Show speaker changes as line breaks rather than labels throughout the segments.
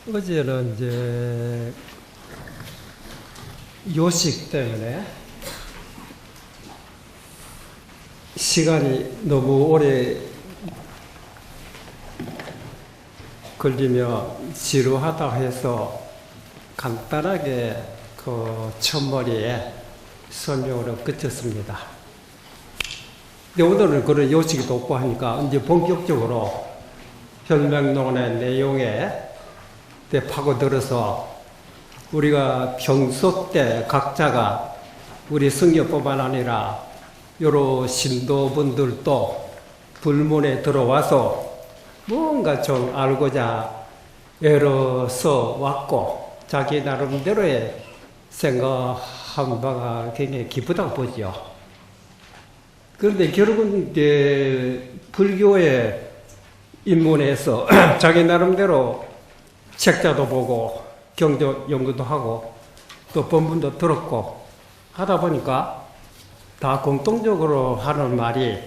어제는 이제 요식 때문에 시간이 너무 오래 걸리며 지루하다 해서 간단하게 그 첫머리에 설명으로 끝쳤습니다. 근데 오늘은 그런 요식이 없고 하니까 이제 본격적으로 혈맹론의 내용에 파고들어서 우리가 평소 때 각자가 우리 성교뿐만 아니라 여러 신도분들도 불문에 들어와서 뭔가 좀 알고자 애를 써 왔고 자기 나름대로의 생각한 바가 굉장히 기쁘다고 보죠. 그런데 결국은 이제 불교의 입문에서 자기 나름대로 책자도 보고 경전 연구도 하고 또 본문도 들었고 하다 보니까 다 공통적으로 하는 말이 야,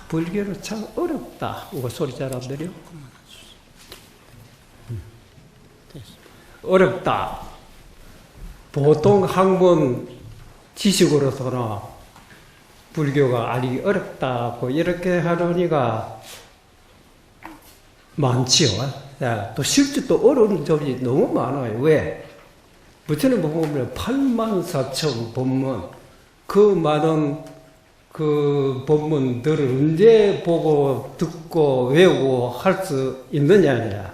불교는 참 어렵다. 이거 소리 잘 안 들려? 어렵다. 보통 학문 지식으로서는 불교가 알기 어렵다고 이렇게 하려니까 많지요. 또 실제 또 어려운 점이 너무 많아요. 왜? 부처님 보면 84,000 법문, 그 많은 그 법문들을 언제 보고 듣고 외우고 할 수 있느냐.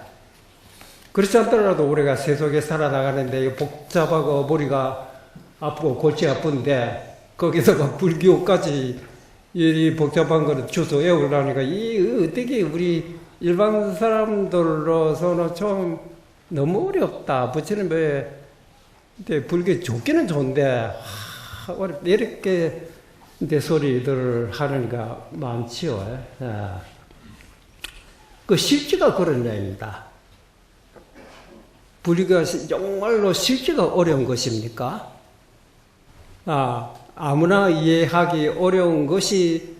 그렇지 않더라도 우리가 세속에 살아나가는데 복잡하고 머리가 아프고 골치 아픈데 거기서가 불교까지 이 복잡한 거를 주워 외우려니까 이 어떻게 우리 일반 사람들로서는 좀 너무 어렵다. 부처님 왜 불교 좋기는 좋은데 어렵다. 이렇게 소리들을 하니까 많지요. 그 실제가 그런 얘기입니다. 불교가 정말로 실제가 어려운 것입니까? 아무나 이해하기 어려운 것이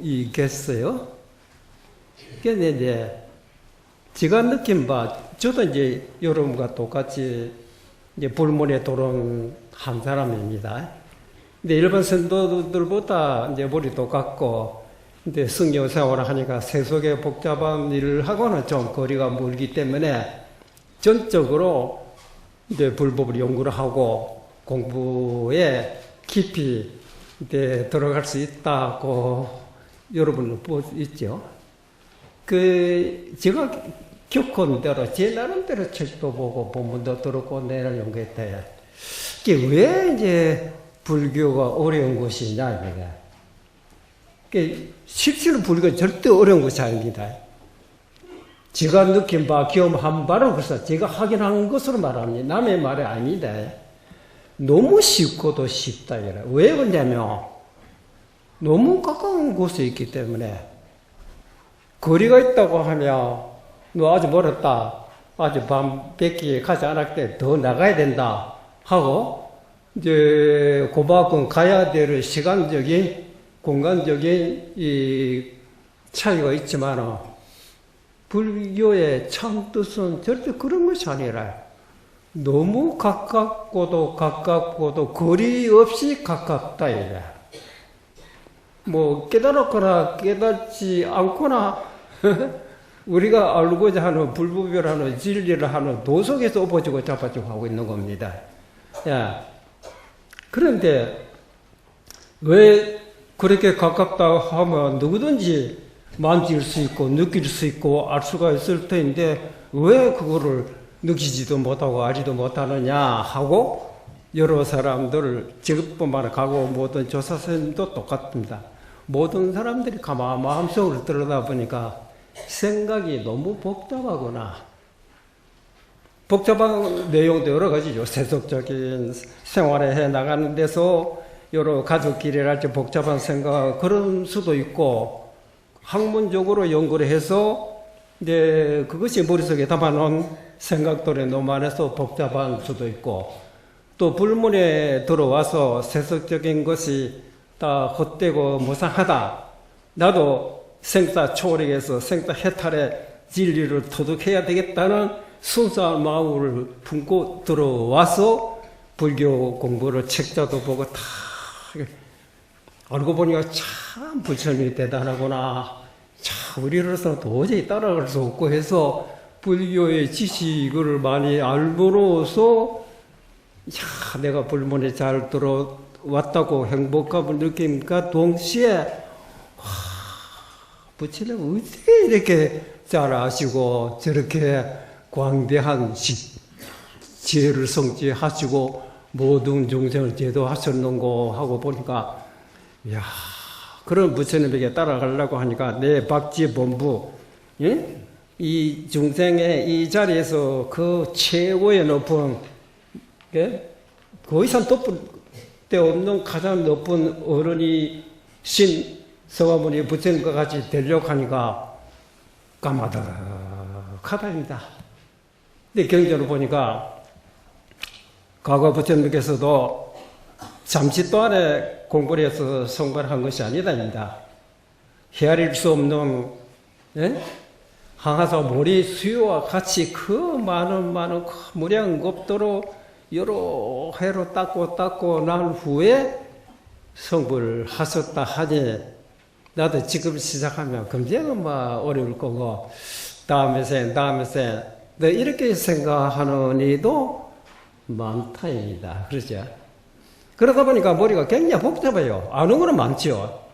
불교이겠어요? 근데 이제 제가 느낀 바, 저도 이제 여러분과 똑같이 이제 불문에 들어온 한 사람입니다. 근데 일반 선도들보다 이제 머리도 같고, 근데 성경 생활을 하니까 세속의 복잡한 일을 하고는 좀 거리가 멀기 때문에 전적으로 이제 불법을 연구를 하고 공부에 깊이 이제 들어갈 수 있다고 여러분은 있죠. 제가 겪은 대로 제 나름대로 책도 보고 본문도 들었고 내를 연구했다. 이게 왜 이제 불교가 어려운 것이냐 이게 실제로 불교가 절대 어려운 것이 아닙니다. 제가 느낀 바, 경험한 바로 그래서 제가 확인한 것으로 말합니다. 남의 말이 아니다. 너무 쉽고도 쉽다. 왜 그러냐면 너무 가까운 곳에 있기 때문에 거리가 있다고 하면 너 아주 멀었다. 아주 밤 100기 가지 않았을 때 더 나가야 된다. 하고 이제 그만큼 가야 될 시간적인 공간적인 이 차이가 있지만 불교의 참 뜻은 절대 그런 것이 아니라 너무 가깝고도 거리 없이 가깝다. 뭐 깨달았거나 깨닫지 않거나 우리가 알고자 하는 불법이라는 진리를 하는 도속에서 엎어지고 잡아지고 하고 있는 겁니다. 그런데 왜 그렇게 가깝다 하면 누구든지 만질 수 있고 느낄 수 있고 알 수가 있을 텐데 왜 그거를 느끼지도 못하고 알지도 못하느냐 하고 여러 사람들 지금뿐만 아니라 과거 모든 조사선도 똑같습니다. 모든 사람들이 가만 마음속으로 들여다보니까 생각이 너무 복잡하거나 복잡한 내용도 여러 가지죠. 세속적인 생활에 해 나가는 데서 여러 가족끼리랄지 복잡한 생각 그런 수도 있고 학문적으로 연구를 해서 이제 그것이 머릿속에 담아놓은 생각들이 너무 많아서 복잡한 수도 있고 또 불문에 들어와서 세속적인 것이 다 헛되고 무상하다. 나도 생사 초월에서 생사 해탈에 진리를 토득해야 되겠다는 순수한 마음을 품고 들어와서 불교 공부를 책자도 보고 다 알고 보니까 참 부처님이 대단하구나. 참 우리로서는 도저히 따라갈 수 없고 해서 불교의 지식을 많이 알므로써 내가 불문에 잘 들어왔다고 행복감을 느끼니까 동시에 부처님 어떻게 이렇게 잘 아시고 저렇게 광대한 지혜를 성취하시고 모든 중생을 제도하셨는고 하고 보니까 이야, 그런 부처님에게 따라가려고 하니까 내 박지 본부, 예? 이 중생의 이 자리에서 그 최고의 높은, 예? 그 이상 높은 데 없는 가장 높은 어른이신 서가모니 부처님과 같이 되려고 하니까 까마득하다입니다. 근데 경전을 보니까 과거 부처님께서도 잠시 동안에 공부를 해서 성불을 한 것이 아니다입니다. 헤아릴 수 없는, 예? 항아사 모리 수요와 같이 그 많은 그 무량 급도로 여러 해로 닦고 난 후에 성불을 하셨다 하니 나도 지금 시작하면 금방 어려울 거고 다음에 너 이렇게 생각하는 이도 많다입니다. 그렇죠? 그러다 보니까 머리가 굉장히 복잡해요. 아는 거는 많죠.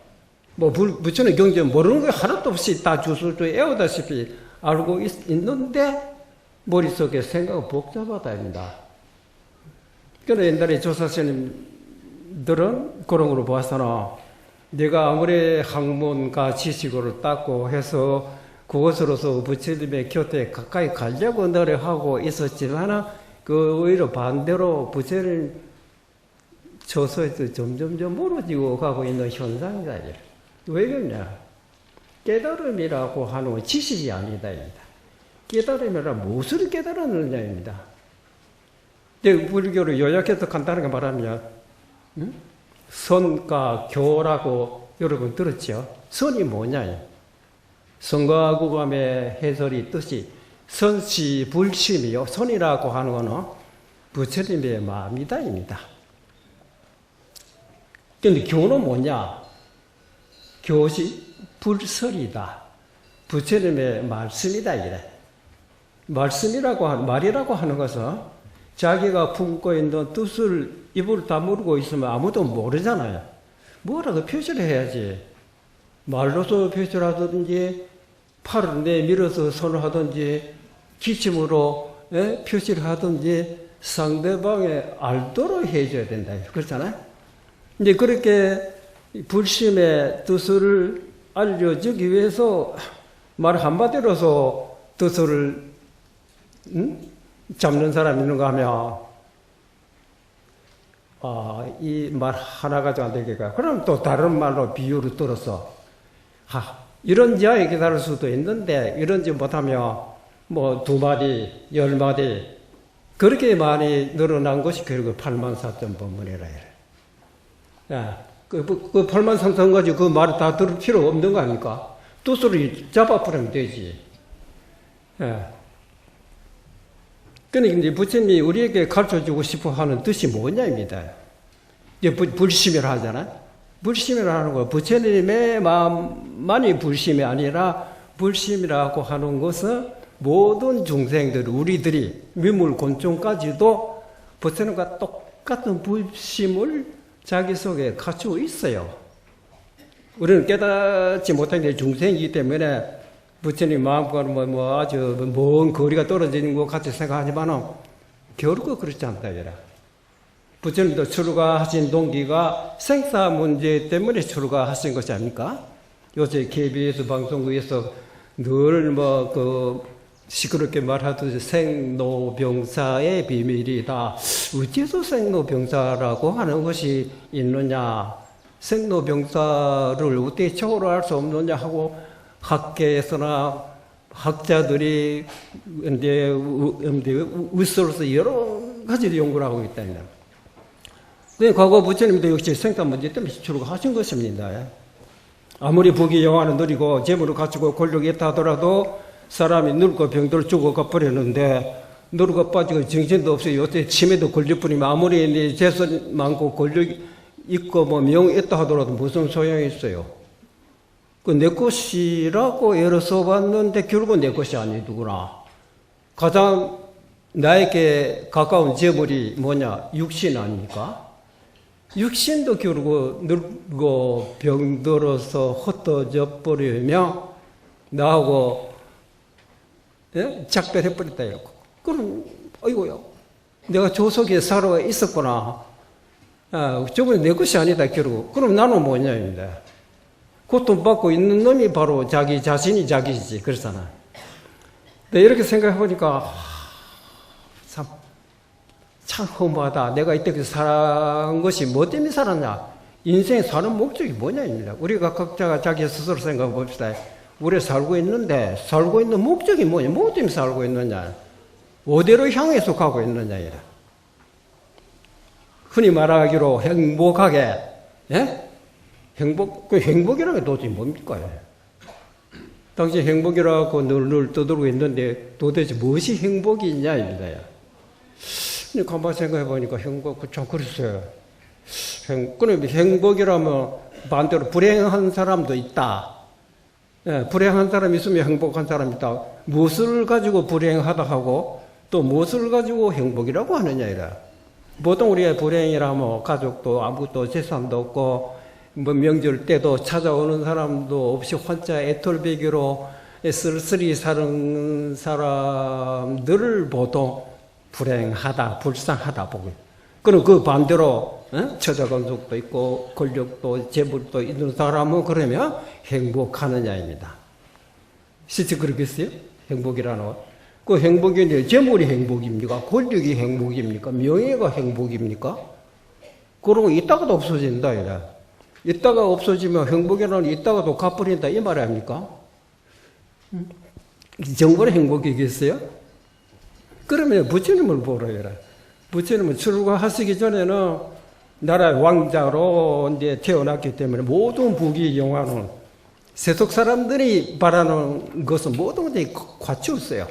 부처님 경제 모르는 거 하나도 없이 다 주술주 애우다시피 알고 있는데 머릿속에 생각은 복잡하다입니다. 그래서 옛날에 조사스님들은 그런 걸로 보아서는 내가 아무리 학문과 지식으로 닦고 해서 그것으로서 부처님의 곁에 가까이 가려고 노력하고 있었지만 그 오히려 반대로 부처님 저서에서 점점 멀어지고 가고 있는 현상이다. 왜 그러냐? 깨달음이라고 하는 건 지식이 아니다입니다. 깨달음이란 무엇을 깨달았느냐입니다. 불교를 요약해서 간단하게 말하면 선과 교라고 여러분 들었죠? 선이 뭐냐? 선과 구감의 해설이 뜻이 선시불심이요. 선이라고 하는 것은 부처님의 마음이다입니다. 그런데 교는 뭐냐? 교시 불설이다. 부처님의 말씀이다 이래. 말이라고 하는 것은 자기가 품고 있는 뜻을 입을 다물고 있으면 아무도 모르잖아요. 뭐라도 표시를 해야지. 말로서 표시를 하든지 팔을 내밀어서 손을 하든지 기침으로 표시를 하든지 상대방에 알도록 해줘야 된다. 그렇잖아요. 이제 그렇게 불심의 뜻을 알려주기 위해서 말 한마디로서 뜻을 잡는 사람이 있는가 하면 이 말 하나 가지고 안 되겠까. 그럼 또 다른 말로 비유를 들어서 이런지 깨달을 수도 있는데 이런지 못하면 뭐 2마디, 10마디 그렇게 많이 늘어난 것이 결국 84.법문이라 해요. 그 83,000 가지고 그 말을 다 들을 필요 없는 거 아닙니까? 뜻을 잡아버리면 되지. 그러니까 이제 부처님이 우리에게 가르쳐주고 싶어 하는 뜻이 뭐냐입니다. 이제 불심이라 하잖아. 불심이라 하는 거, 부처님의 마음만이 불심이 아니라 불심이라고 하는 것은 모든 중생들, 우리들이 미물 곤충까지도 부처님과 똑같은 불심을 자기 속에 갖추고 있어요. 우리는 깨닫지 못한 게 중생이기 때문에 부처님 마음과는 아주 먼 거리가 떨어지는 것 같이 생각하지만 결코 그렇지 않다. 부처님도 출가하신 동기가 생사 문제 때문에 출가하신 것이 아닙니까? 요새 KBS 방송국에서 늘 시끄럽게 말하듯이 생로병사의 비밀이다. 어째서 생로병사라고 하는 것이 있느냐? 생로병사를 어떻게 초월할 수 없느냐 하고 학계에서나 학자들이 이제 의서로서 여러 가지 연구를 하고 있다는 거예요. 과거 부처님도 역시 생사 문제 때문에 출가하신 것입니다. 아무리 부귀 영화는 누리고 재물을 갖추고 권력이 있다 하더라도 사람이 늙고 병들 죽어가 버렸는데 늙어 빠지고 정신도 없어요. 요새 치매도 걸릴 뿐이면 아무리 네 재산 많고 권력 있고 뭐 명 있다 하더라도 무슨 소용이 있어요. 그 내 것이라고 애를 써봤는데 결국 내 것이 아니더구나. 가장 나에게 가까운 재물이 뭐냐? 육신 아닙니까? 육신도 결국 늙고 병들어서 흩어져 버리며 나하고 작별해버렸다. 그럼 어이구야 내가 조속에 살아 있었구나. 저건 내 것이 아니다 결국. 그럼 나는 뭐냐입니다. 고통받고 있는 놈이 바로 자기 자신이 자기지 그렇잖아. 이렇게 생각해보니까 참 허무하다. 내가 이때까지 산 것이 뭐 때문에 살았냐. 인생에 사는 목적이 뭐냐입니다. 우리가 각자가 자기 스스로 생각해 봅시다. 우리 살고 있는데 살고 있는 목적이 뭐냐. 뭐 때문에 살고 있느냐. 어디로 향해서 가고 있느냐. 흔히 말하기로 행복하게 그 행복이라는 게 도대체 뭡니까? 당신 행복이라고 늘 떠들고 있는데 도대체 무엇이 행복이 있냐입니다. 근데 가만히 생각해 보니까 행복, 참 그랬어요. 그럼 행복이라면 반대로 불행한 사람도 있다. 불행한 사람이 있으면 행복한 사람이 있다. 무엇을 가지고 불행하다 하고 또 무엇을 가지고 행복이라고 하느냐 이래. 보통 우리가 불행이라면 가족도 아무것도 재산도 없고 뭐 명절 때도 찾아오는 사람도 없이 혼자 애톨배기로 쓸쓸히 사는 사람들을 보통 불행하다, 불쌍하다 보고. 그럼 그 반대로 처자건속도 있고 권력도 재물도 있는 사람은 그러면 행복하느냐입니다. 실제 그렇겠어요? 행복이라는 것. 그 행복이 재물이 행복입니까? 권력이 행복입니까? 명예가 행복입니까? 그러고 있다가도 없어진다 이래. 있다가 없어지면 행복이라는 있다가도 갚버린다 이 말 아닙니까? 정말 행복이겠어요? 그러면 부처님을 보라 해라. 부처님은 출가하시기 전에는 나라의 왕자로 이제 태어났기 때문에 모든 부귀 영화는 세속 사람들이 바라는 것은 모든 것이 갖추었어요.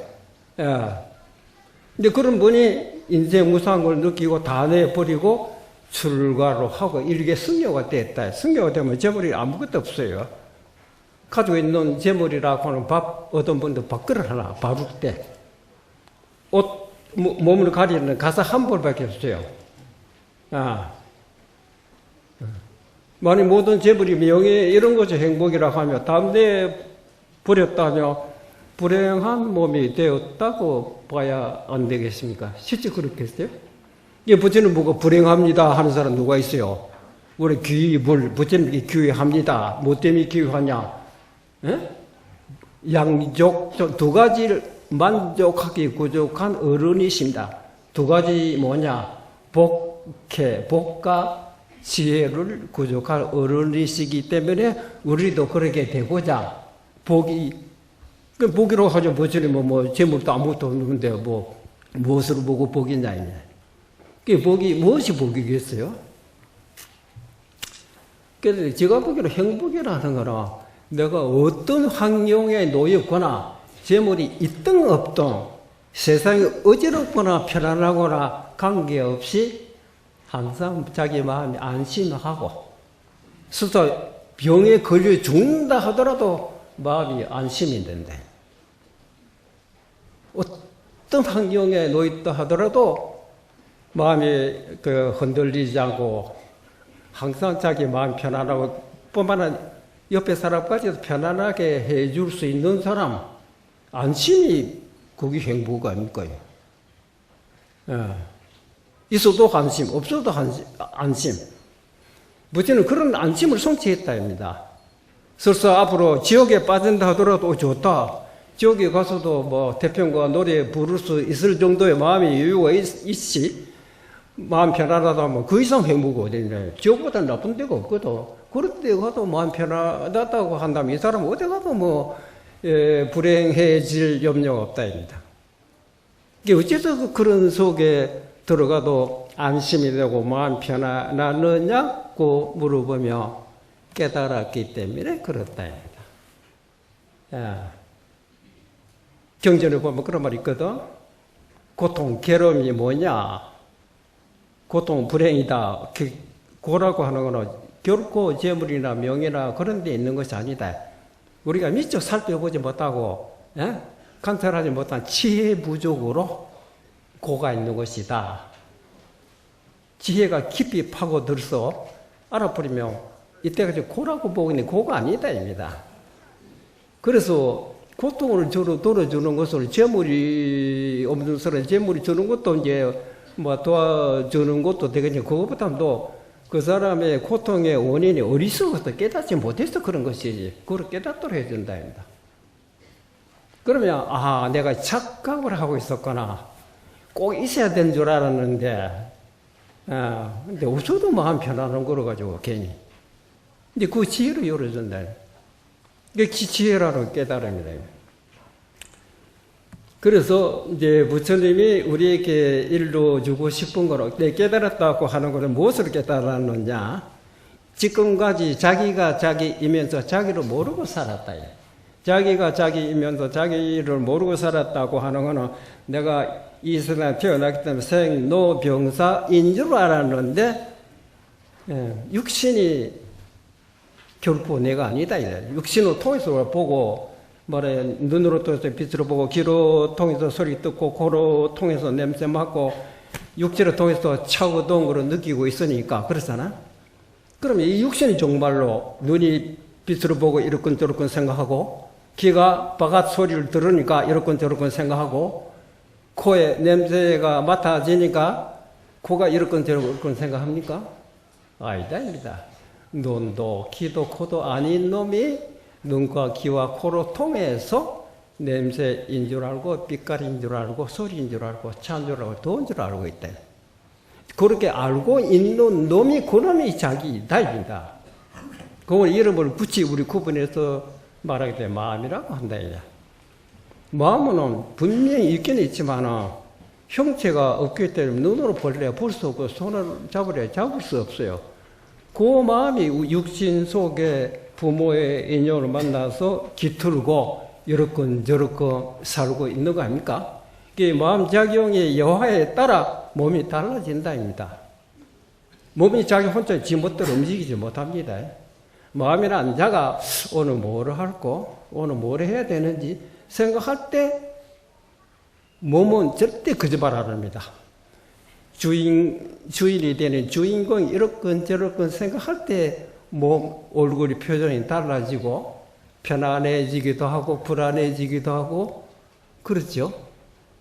근데 그런 분이 인생 무상을 느끼고 다 내버리고 출가로 하고 일개 승려가 됐다. 승려가 되면 재물이 아무것도 없어요. 가지고 있는 재물이라고 하는 어떤 분도 밥그릇 하나, 바둑대, 옷, 몸을 가리는 가사 한 벌밖에 없어요. 만약 모든 재물이 명예 이런 것이 행복이라고 하면 담대 버렸다며 불행한 몸이 되었다고 봐야 안 되겠습니까? 실제 그렇겠어요? 이 부처님 보고 불행합니다 하는 사람 누가 있어요? 우리 부처님께 귀의합니다. 뭐 때문에 귀의하냐? 양족, 두 가지를 만족하기 부족한 어른이십니다. 두 가지 뭐냐? 복과 지혜를 부족한 어른이시기 때문에 우리도 그렇게 되고자 복이라고 하죠. 부처님은 뭐 재물도 아무것도 없는데 무엇으로 보고 복이냐. 그 복이 무엇이 복이겠어요? 그래서 제가 보기로 행복이라는 거는 내가 어떤 환경에 놓였거나 재물이 있든 없든 세상이 어지럽거나 편안하거나 관계없이 항상 자기 마음이 안심하고 스스로 병에 걸려 죽는다 하더라도 마음이 안심이 된대. 어떤 환경에 놓였다 하더라도 마음이 흔들리지 않고 항상 자기 마음 편안하고 뿐만 아니라 옆에 사람까지도 편안하게 해줄 수 있는 사람 안심이 그게 행복 아닙니까? 있어도 안심, 없어도 안심. 부처는 그런 안심을 성취했다입니다. 설사 앞으로 지옥에 빠진다 하더라도 좋다. 지옥에 가서도 뭐 태평과 노래 부를 수 있을 정도의 마음의 여유가 있지. 마음 편안하다면 그 이상 행복이 어디 있냐. 지옥보다 나쁜 데가 없거든. 그런 데 가도 마음 편하다고 한다면 이 사람은 어디 가도 불행해질 염려가 없다입니다. 어째서 그런 속에 들어가도 안심이 되고 마음 편안하느냐고 물어보며 깨달았기 때문에 그렇다입니다. 경전에 보면 그런 말이 있거든. 고통, 괴로움이 뭐냐? 고통, 불행이다. 고라고 하는 거는 결코 재물이나 명예나 그런 데 있는 것이 아니다. 우리가 미처 살펴보지 못하고 관찰하지 못한 지혜 부족으로 고가 있는 것이다. 지혜가 깊이 파고들어서 알아버리면 이때까지 고라고 보고 있는 고가 아니다입니다. 그래서 고통을 저로 돌아주는 것을 재물이 없는 사람 재물이 주는 것도 이제 뭐 도와주는 것도 되겠죠. 그것보다도 그 사람의 고통의 원인이 어리석어서 깨닫지 못해서 그런 것이지. 그걸 깨닫도록 해준다입니다. 그러면 내가 착각을 하고 있었구나. 꼭 있어야 되는 줄 알았는데 근데 없어도 마음 편안한 거로 가지고 괜히. 근데 그 지혜를 열어준다. 이게 지혜라는 깨달음이다. 그래서 이제 부처님이 우리에게 일러주고 싶은 거로 깨달았다고 하는 것을 무엇을 깨달았느냐? 지금까지 자기가 자기이면서 자기를 모르고 살았다. 자기가 자기이면서 자기를 모르고 살았다고 하는 것은 내가 이 세상에 태어났기 때문에 생로병사인 줄 알았는데 육신이 결코 내가 아니다. 육신을 통해서 보고 눈으로 통해서 빛으로 보고 귀로 통해서 소리 듣고 코로 통해서 냄새 맡고 육체를 통해서 차가운 걸 느끼고 있으니까 그렇잖아. 그러면 이 육신이 정말로 눈이 빛으로 보고 이렇건 저렇건 생각하고 귀가 바깥 소리를 들으니까 이렇건 저렇건 생각하고 코에 냄새가 맡아지니까 코가 이렇건 저렇건 생각합니까? 아니다. 눈도 귀도 코도 아닌 놈이 눈과 귀와 코로 통해서 냄새인 줄 알고 빛깔인 줄 알고 소리인 줄 알고 차인 줄 알고 더운 줄 알고 있다. 그렇게 알고 있는 놈이 그놈이 자기이다. 그걸 이름을 굳이 우리 구분해서 말하게 되면 마음이라고 한다. 마음은 분명히 있긴 있지만 형체가 없기 때문에 눈으로 볼래 볼 수 없고 손을 잡으려 잡을 수 없어요. 그 마음이 육신 속에 부모의 인연을 만나서 깃들고 이렇건 저렇건 살고 있는 거 아닙니까? 그 마음작용의 여하에 따라 몸이 달라진다입니다. 몸이 자기 혼자 지 멋대로 움직이지 못합니다. 마음이란 자가 오늘 뭐를 할고 오늘 뭘 해야 되는지 생각할 때 몸은 절대 거짓말 안 합니다. 주인이 되는 주인공이 이렇건 저렇건 생각할 때 몸, 얼굴이 표정이 달라지고 편안해지기도 하고 불안해지기도 하고 그렇죠.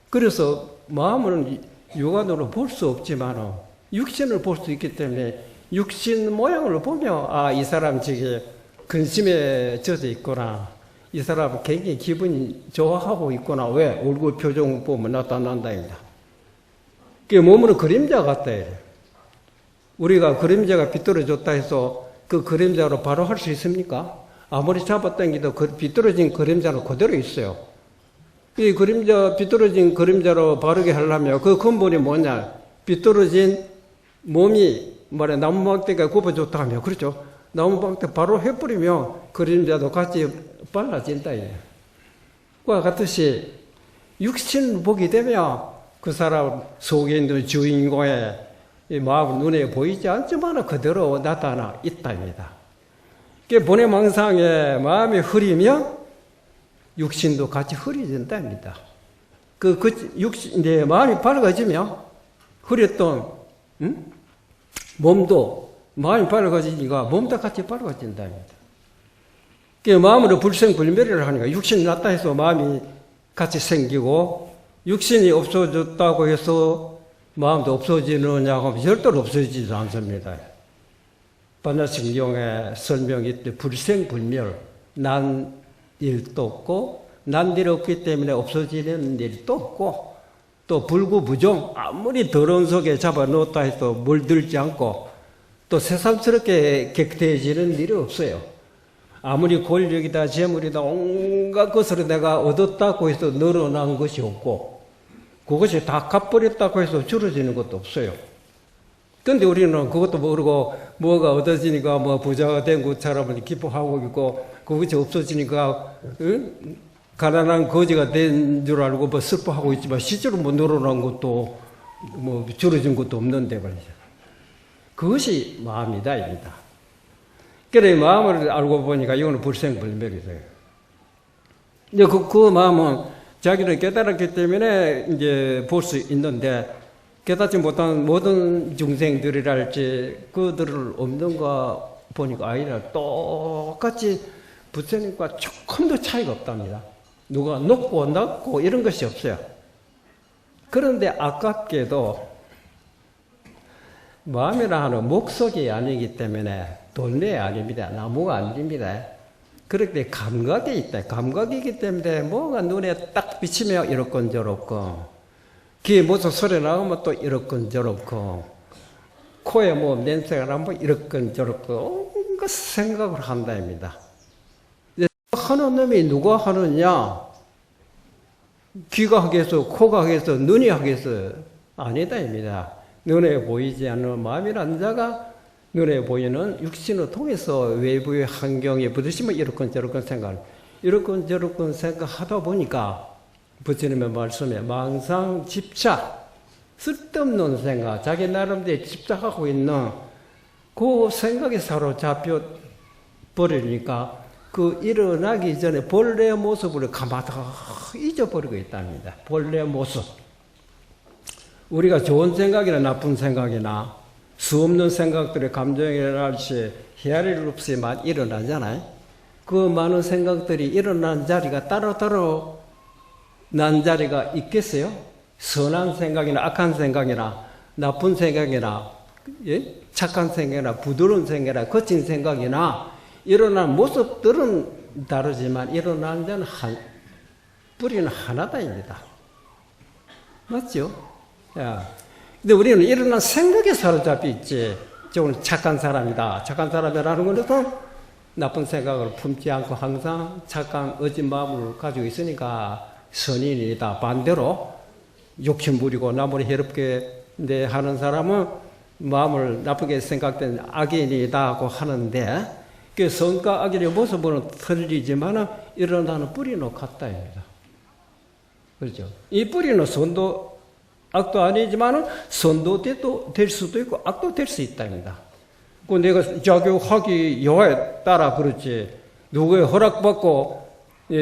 그래서 마음은 육안으로 볼 수 없지만 육신을 볼 수 있기 때문에 육신 모양을 보면 이 사람 지금 근심에 젖어 있구나. 이 사람 굉장히 기분이 좋아하고 있구나. 왜? 얼굴 표정 보면 나타난다입니다. 그 몸은 그림자 같다. 우리가 그림자가 비뚤어졌다 해서 그 그림자로 바로 할 수 있습니까? 아무리 잡아당기도 비뚤어진 그림자는 그대로 있어요. 이 그림자, 비뚤어진 그림자로 바르게 하려면 그 근본이 뭐냐? 비뚤어진 몸이 나무방대가 굽어졌다 하면, 그렇죠? 나무방대 바로 해버리면 그림자도 같이 빨라진다. 그와 같듯이 육신을 보게 되면 그 사람 속에 있는 주인공의 마음 눈에 보이지 않지만 그대로 나타나 있다입니다. 본해망상에 마음이 흐리면 육신도 같이 흐려진답니다. 내 마음이 밝아지면 흐렸던 몸도 마음이 밝아지니까 몸도 같이 밝아진답니다. 마음으로 불생불멸을 하니까 육신이 낫다 해서 마음이 같이 생기고 육신이 없어졌다고 해서 마음도 없어지느냐고 하면 절대로 없어지지 않습니다. 반야심경에 설명이 있듯 불생불멸, 난 일도 없고 난 일 없기 때문에 없어지는 일도 없고 또 불구부종, 아무리 더러운 속에 잡아놓았다 해도 물들지 않고 또 새삼스럽게 객대해지는 일이 없어요. 아무리 권력이다 재물이다 온갖 것으로 내가 얻었다고 해서 늘어난 것이 없고 그것이 다 갚버렸다고 해서 줄어지는 것도 없어요. 그런데 우리는 그것도 모르고 뭐가 얻어지니까 부자가 된 것처럼 기뻐하고 있고 그것이 없어지니까 가난한 거지가 된 줄 알고 뭐 슬퍼하고 있지만 실제로 뭐 늘어난 것도 뭐 줄어진 것도 없는데 말이죠. 그것이 마음이다 입니다. 그래 마음을 알고 보니까 이거는 불생불멸이래요. 이제 그 마음은 자기를 깨달았기 때문에 이제 볼 수 있는데 깨닫지 못한 모든 중생들이랄지 그들을 없는 거 보니까 아니라 똑같이 부처님과 조금도 차이가 없답니다. 누가 높고 낮고 이런 것이 없어요. 그런데 아깝게도 마음이라 하는 목석이 아니기 때문에 돌뇌 아닙니다. 나무가 아닙니다. 그렇게 감각이 있다. 감각이기 때문에 뭐가 눈에 딱 비치면 이렇건 저렇고 귀에 무슨 소리 나오면 또 이렇건 저렇고 코에 뭐 냄새가 나면 이렇건 저렇고 온갖 생각을 한다입니다. 하는 놈이 누가 하느냐? 귀가 하겠어, 코가 하겠어, 눈이 하겠어? 아니다입니다. 눈에 보이지 않는 마음이라는 자가 눈에 보이는 육신을 통해서 외부의 환경에 부딪히면 이렇건 저렇건 생각, 이렇건 저렇건 생각하다 보니까 부처님의 말씀에 망상, 집착, 쓸데없는 생각, 자기 나름대로 집착하고 있는 그 생각에 사로잡혀 버리니까 그 일어나기 전에 본래의 모습을 가마다 잊어버리고 있답니다. 본래의 모습. 우리가 좋은 생각이나 나쁜 생각이나 수 없는 생각들의 감정이랄지 헤아릴 없이 막 일어나잖아요. 그 많은 생각들이 일어난 자리가 따로따로 난 자리가 있겠어요? 선한 생각이나 악한 생각이나 나쁜 생각이나 예? 착한 생각이나 부드러운 생각이나 거친 생각이나 일어난 모습들은 다르지만 일어난 자는 뿌리는 하나다입니다. 맞죠? 야. 근데 우리는 일어난 생각에 사로잡혀 있지. 저는 착한 사람이다. 착한 사람이라는 것은 나쁜 생각을 품지 않고 항상 착한 어진 마음을 가지고 있으니까 선인이다. 반대로 욕심 부리고 남을 해롭게 하는 사람은 마음을 나쁘게 생각된 악인이다 하고 하는데 그 선과 악인의 모습은 틀리지만 일어나는 뿌리는 같다입니다. 그렇죠? 이 뿌리는 선도 악도 아니지만 선도 될 수도 있고 악도 될 수 있답니다. 그 내가 자격하기 여하에 따라 그렇지 누구의 허락받고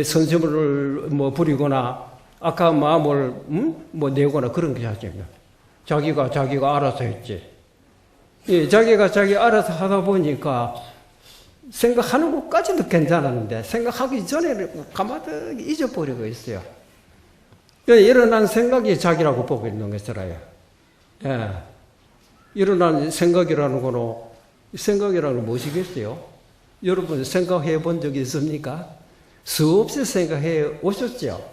선심을 뭐 부리거나 악한 마음을 뭐 내거나 그런 게 아닙니다. 자기가 알아서 했지. 예, 자기가 알아서 하다 보니까 생각하는 것까지도 괜찮았는데 생각하기 전에 가마득 잊어버리고 있어요. 일어난 생각이 자기라고 보고 있는 것이라요. 예. 일어난 생각이라는 거는 생각이라는 건 무엇이겠어요? 여러분 생각해 본 적이 있습니까? 수없이 생각해 오셨죠?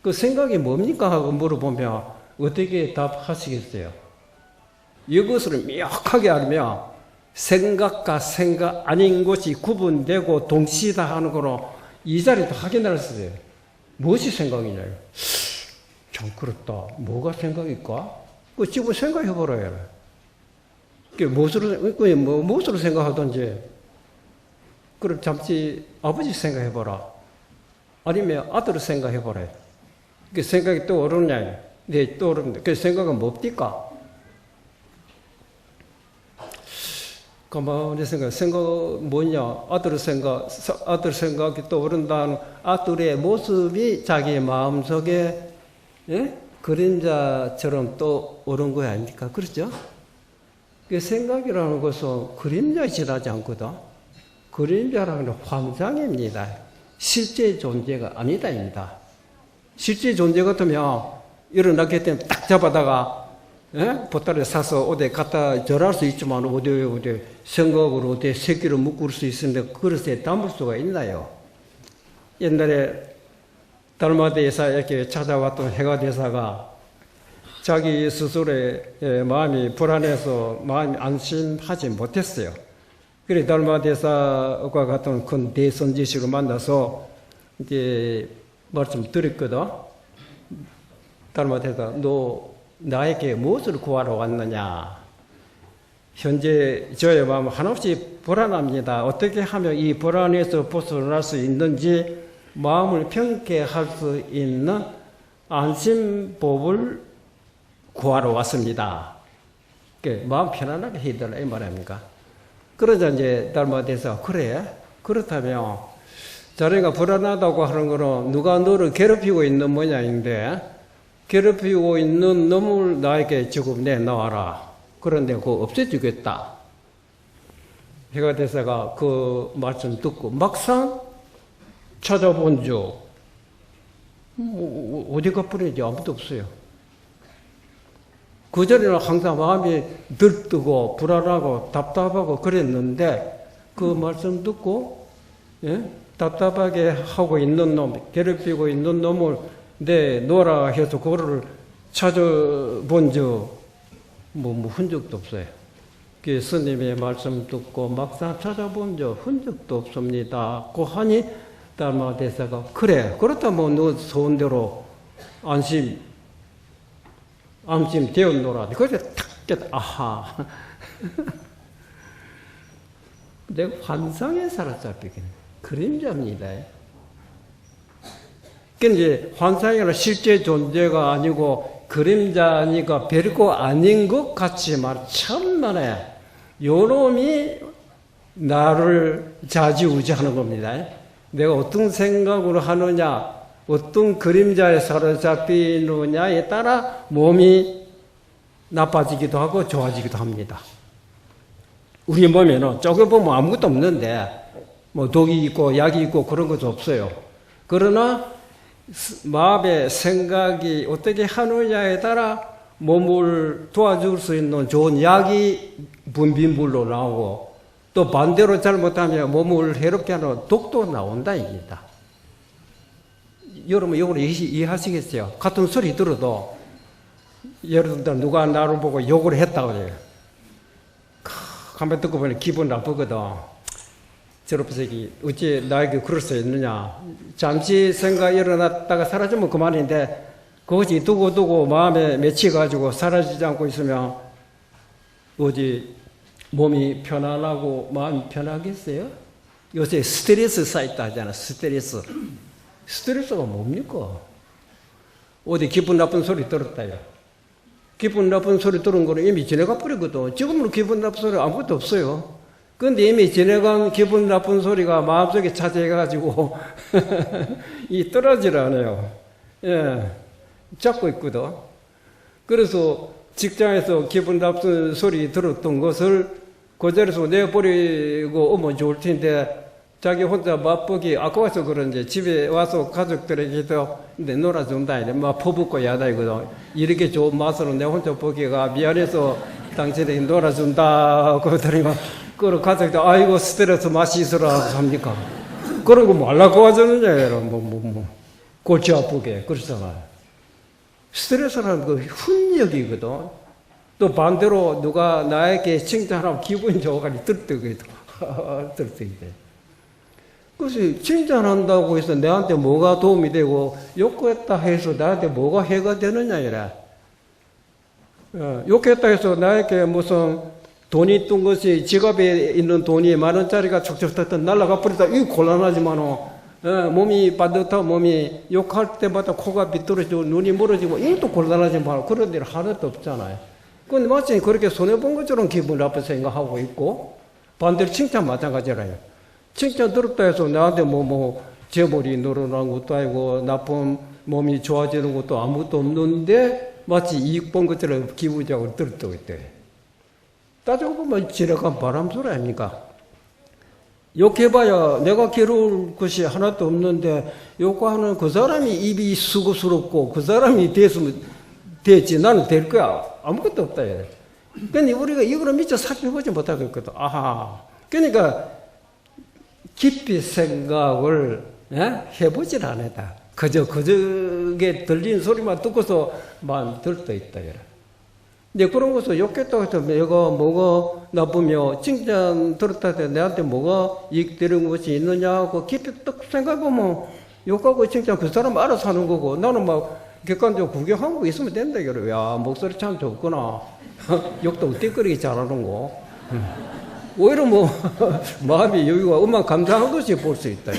그 생각이 뭡니까? 하고 물어보면 어떻게 답하시겠어요? 이것을 명확하게 알면 생각과 생각 아닌 것이 구분되고 동시다 하는 거로 이 자리도 확인할 수 있어요. 무엇이 생각이냐요? 참 그렇다. 뭐가 생각일까? 그 집을 생각해보라요. 무엇으로 생각하든지 그럼 잠시 아버지 생각해보라. 아니면 아들을 생각해보라. 그 생각이 떠오르냐? 네, 떠오르는데 그 생각은 뭡니까? 가만히 생각 뭐냐? 아들 생각이 떠오른다는 아들의 모습이 자기의 마음속에 예? 그림자처럼 떠오른 거 아닙니까? 그렇죠? 그 생각이라는 것은 그림자에 지나지 않거든. 그림자라는 건 환상입니다. 실제 존재가 아니다입니다. 실제 존재 같으면 일어났기 때문에 딱 잡아다가 예? 보따리 사서 어디 갖다 절할 수 있지만 어디 생각으로 어디 새끼를 묶을 수 있는데 그릇에 담을 수가 있나요? 옛날에 달마대사 이렇게 찾아왔던 해가대사가 자기 스스로의 마음이 불안해서 마음이 안심하지 못했어요. 그래 달마대사와 같은 큰 대선지식을 만나서 이제 말씀 드렸거든. 달마대사 너 나에게 무엇을 구하러 왔느냐? 현재 저의 마음은 한없이 불안합니다. 어떻게 하면 이 불안에서 벗어날 수 있는지 마음을 평쾌할 수 있는 안심법을 구하러 왔습니다. 마음 편안하게 해달라 이 말입니까? 그러자 이제 달마대사 그래? 그렇다면 자네가 불안하다고 하는 거는 누가 너를 괴롭히고 있는 모양인데 괴롭히고 있는 놈을 나에게 지금 내놔라. 그런데 그거 없애주겠다. 해가 대사가 그 말씀 듣고 막상 찾아본 줄 어디가 뿌리지 아무도 없어요. 그전에는 항상 마음이 들뜨고 불안하고 답답하고 그랬는데 그 말씀 듣고 답답하게 하고 있는 놈, 괴롭히고 있는 놈을 내놓으라 해서 그거를 찾아본 적 흔적도 없어요. 그 스님의 말씀 듣고 막상 찾아본 적 흔적도 없습니다. 그 하니 달마 대사가 그래 그렇다면 너 소원대로 안심 되었노라. 그래서 탁 깨다 아하 내가 환상에 사로잡히긴 그림자입니다. 이제 환상이 아니라 실제 존재가 아니고 그림자니까 별거 아닌 것 같지만 천만에 요놈이 나를 좌지우지하는 겁니다. 내가 어떤 생각으로 하느냐, 어떤 그림자에 사로잡히느냐에 따라 몸이 나빠지기도 하고 좋아지기도 합니다. 우리 몸에는 쪼개 보면 아무것도 없는데 뭐 독이 있고 약이 있고 그런 것도 없어요. 그러나 마음의 생각이 어떻게 하느냐에 따라 몸을 도와줄 수 있는 좋은 약이 분비물로 나오고 또 반대로 잘못하면 몸을 해롭게 하는 독도 나온다 이겁니다. 여러분 이걸 이해하시겠어요? 같은 소리 들어도 예를 들어 누가 나를 보고 욕을 했다고 그래요. 한번 듣고 보니 기분 나쁘거든. 저런 새끼 어찌 나에게 그럴 수 있느냐. 잠시 생각 일어났다가 사라지면 그만인데 그것이 두고 마음에 맺혀가지고 사라지지 않고 있으면 어디 몸이 편안하고 마음이 편하겠어요? 요새 스트레스 쌓였다 하잖아. 스트레스가 뭡니까? 어디 기분 나쁜 소리 들었다요. 기분 나쁜 소리 들은 거는 이미 지나가 버리거든. 지금은 기분 나쁜 소리 아무것도 없어요. 근데 이미 지나간 기분 나쁜 소리가 마음속에 차지해가지고 이 떨어지질 않아요. 예, 잡고 있거든. 그래서 직장에서 기분 나쁜 소리 들었던 것을 그 자리에서 내버리고 오면 좋을 텐데 자기 혼자 맛보기 아까워서 그런지 집에 와서 가족들에게도 놀아준다 이래 막 퍼붓고 야다이거든. 이렇게 좋은 맛으로 내 혼자 보기가 미안해서 당신에게 놀아준다 그러더니 그 가족들 아이고 스트레스 맛이 있으라 합니까? 그런 거 말라고 하잖아요. 골치 아프게 그렇잖아요. 스트레스라는 그 훈력이거든. 또 반대로 누가 나에게 칭찬하면 기분이 좋아가지고 들뜨거든. 그래서 칭찬한다고 해서 내한테 뭐가 도움이 되고 욕했다 해서 나한테 뭐가 해가 되느냐 이래. 욕했다 해서 나에게 무슨 돈이 있던 것이 지갑에 있는 돈이 10,000원짜리가 촉촉 날아가 버리다 이거 곤란하지만은 몸이 반듯하고 몸이 욕할 때마다 코가 비뚤어지고 눈이 멀어지고 이것도 곤란하지만 그런 일 하나도 없잖아요. 근데 마치 그렇게 손해본 것처럼 기분 나쁜 생각하고 있고 반대로 칭찬 마찬가지라요. 칭찬 들었다 해서 나한테 재물이 늘어난 것도 아니고 나쁜 몸이 좋아지는 것도 아무것도 없는데 마치 이익 본 것처럼 기분적으로 들었다고 했대. 따지고 보면 지나간 바람소리 아닙니까? 욕해봐야 내가 괴로울 것이 하나도 없는데 욕하는 그 사람이 입이 수고스럽고 그 사람이 됐지 나는 될 거야. 아무것도 없다. 그러니까 우리가 이거를 미처 살펴보지 못하겠거든. 아하. 그러니까 깊이 생각을 해보질 않았다. 그저게 들린 소리만 듣고서 마음이 들떠 있다. 근데 그런 것을 욕했다고 해서 내가 뭐가 나쁘며 칭찬 들었다 해서 내한테 뭐가 이익되는 것이 있느냐 하고 깊이 딱 생각해보면 욕하고 칭찬 그 사람 알아서 하는 거고 나는 막 객관적으로 구경하고 있으면 된다. 그래. 야, 목소리 참 좋구나. 욕도 띠끄리기 잘하는 거. 오히려 마음이 여기가 음악 감상한 것이 볼 수 있다.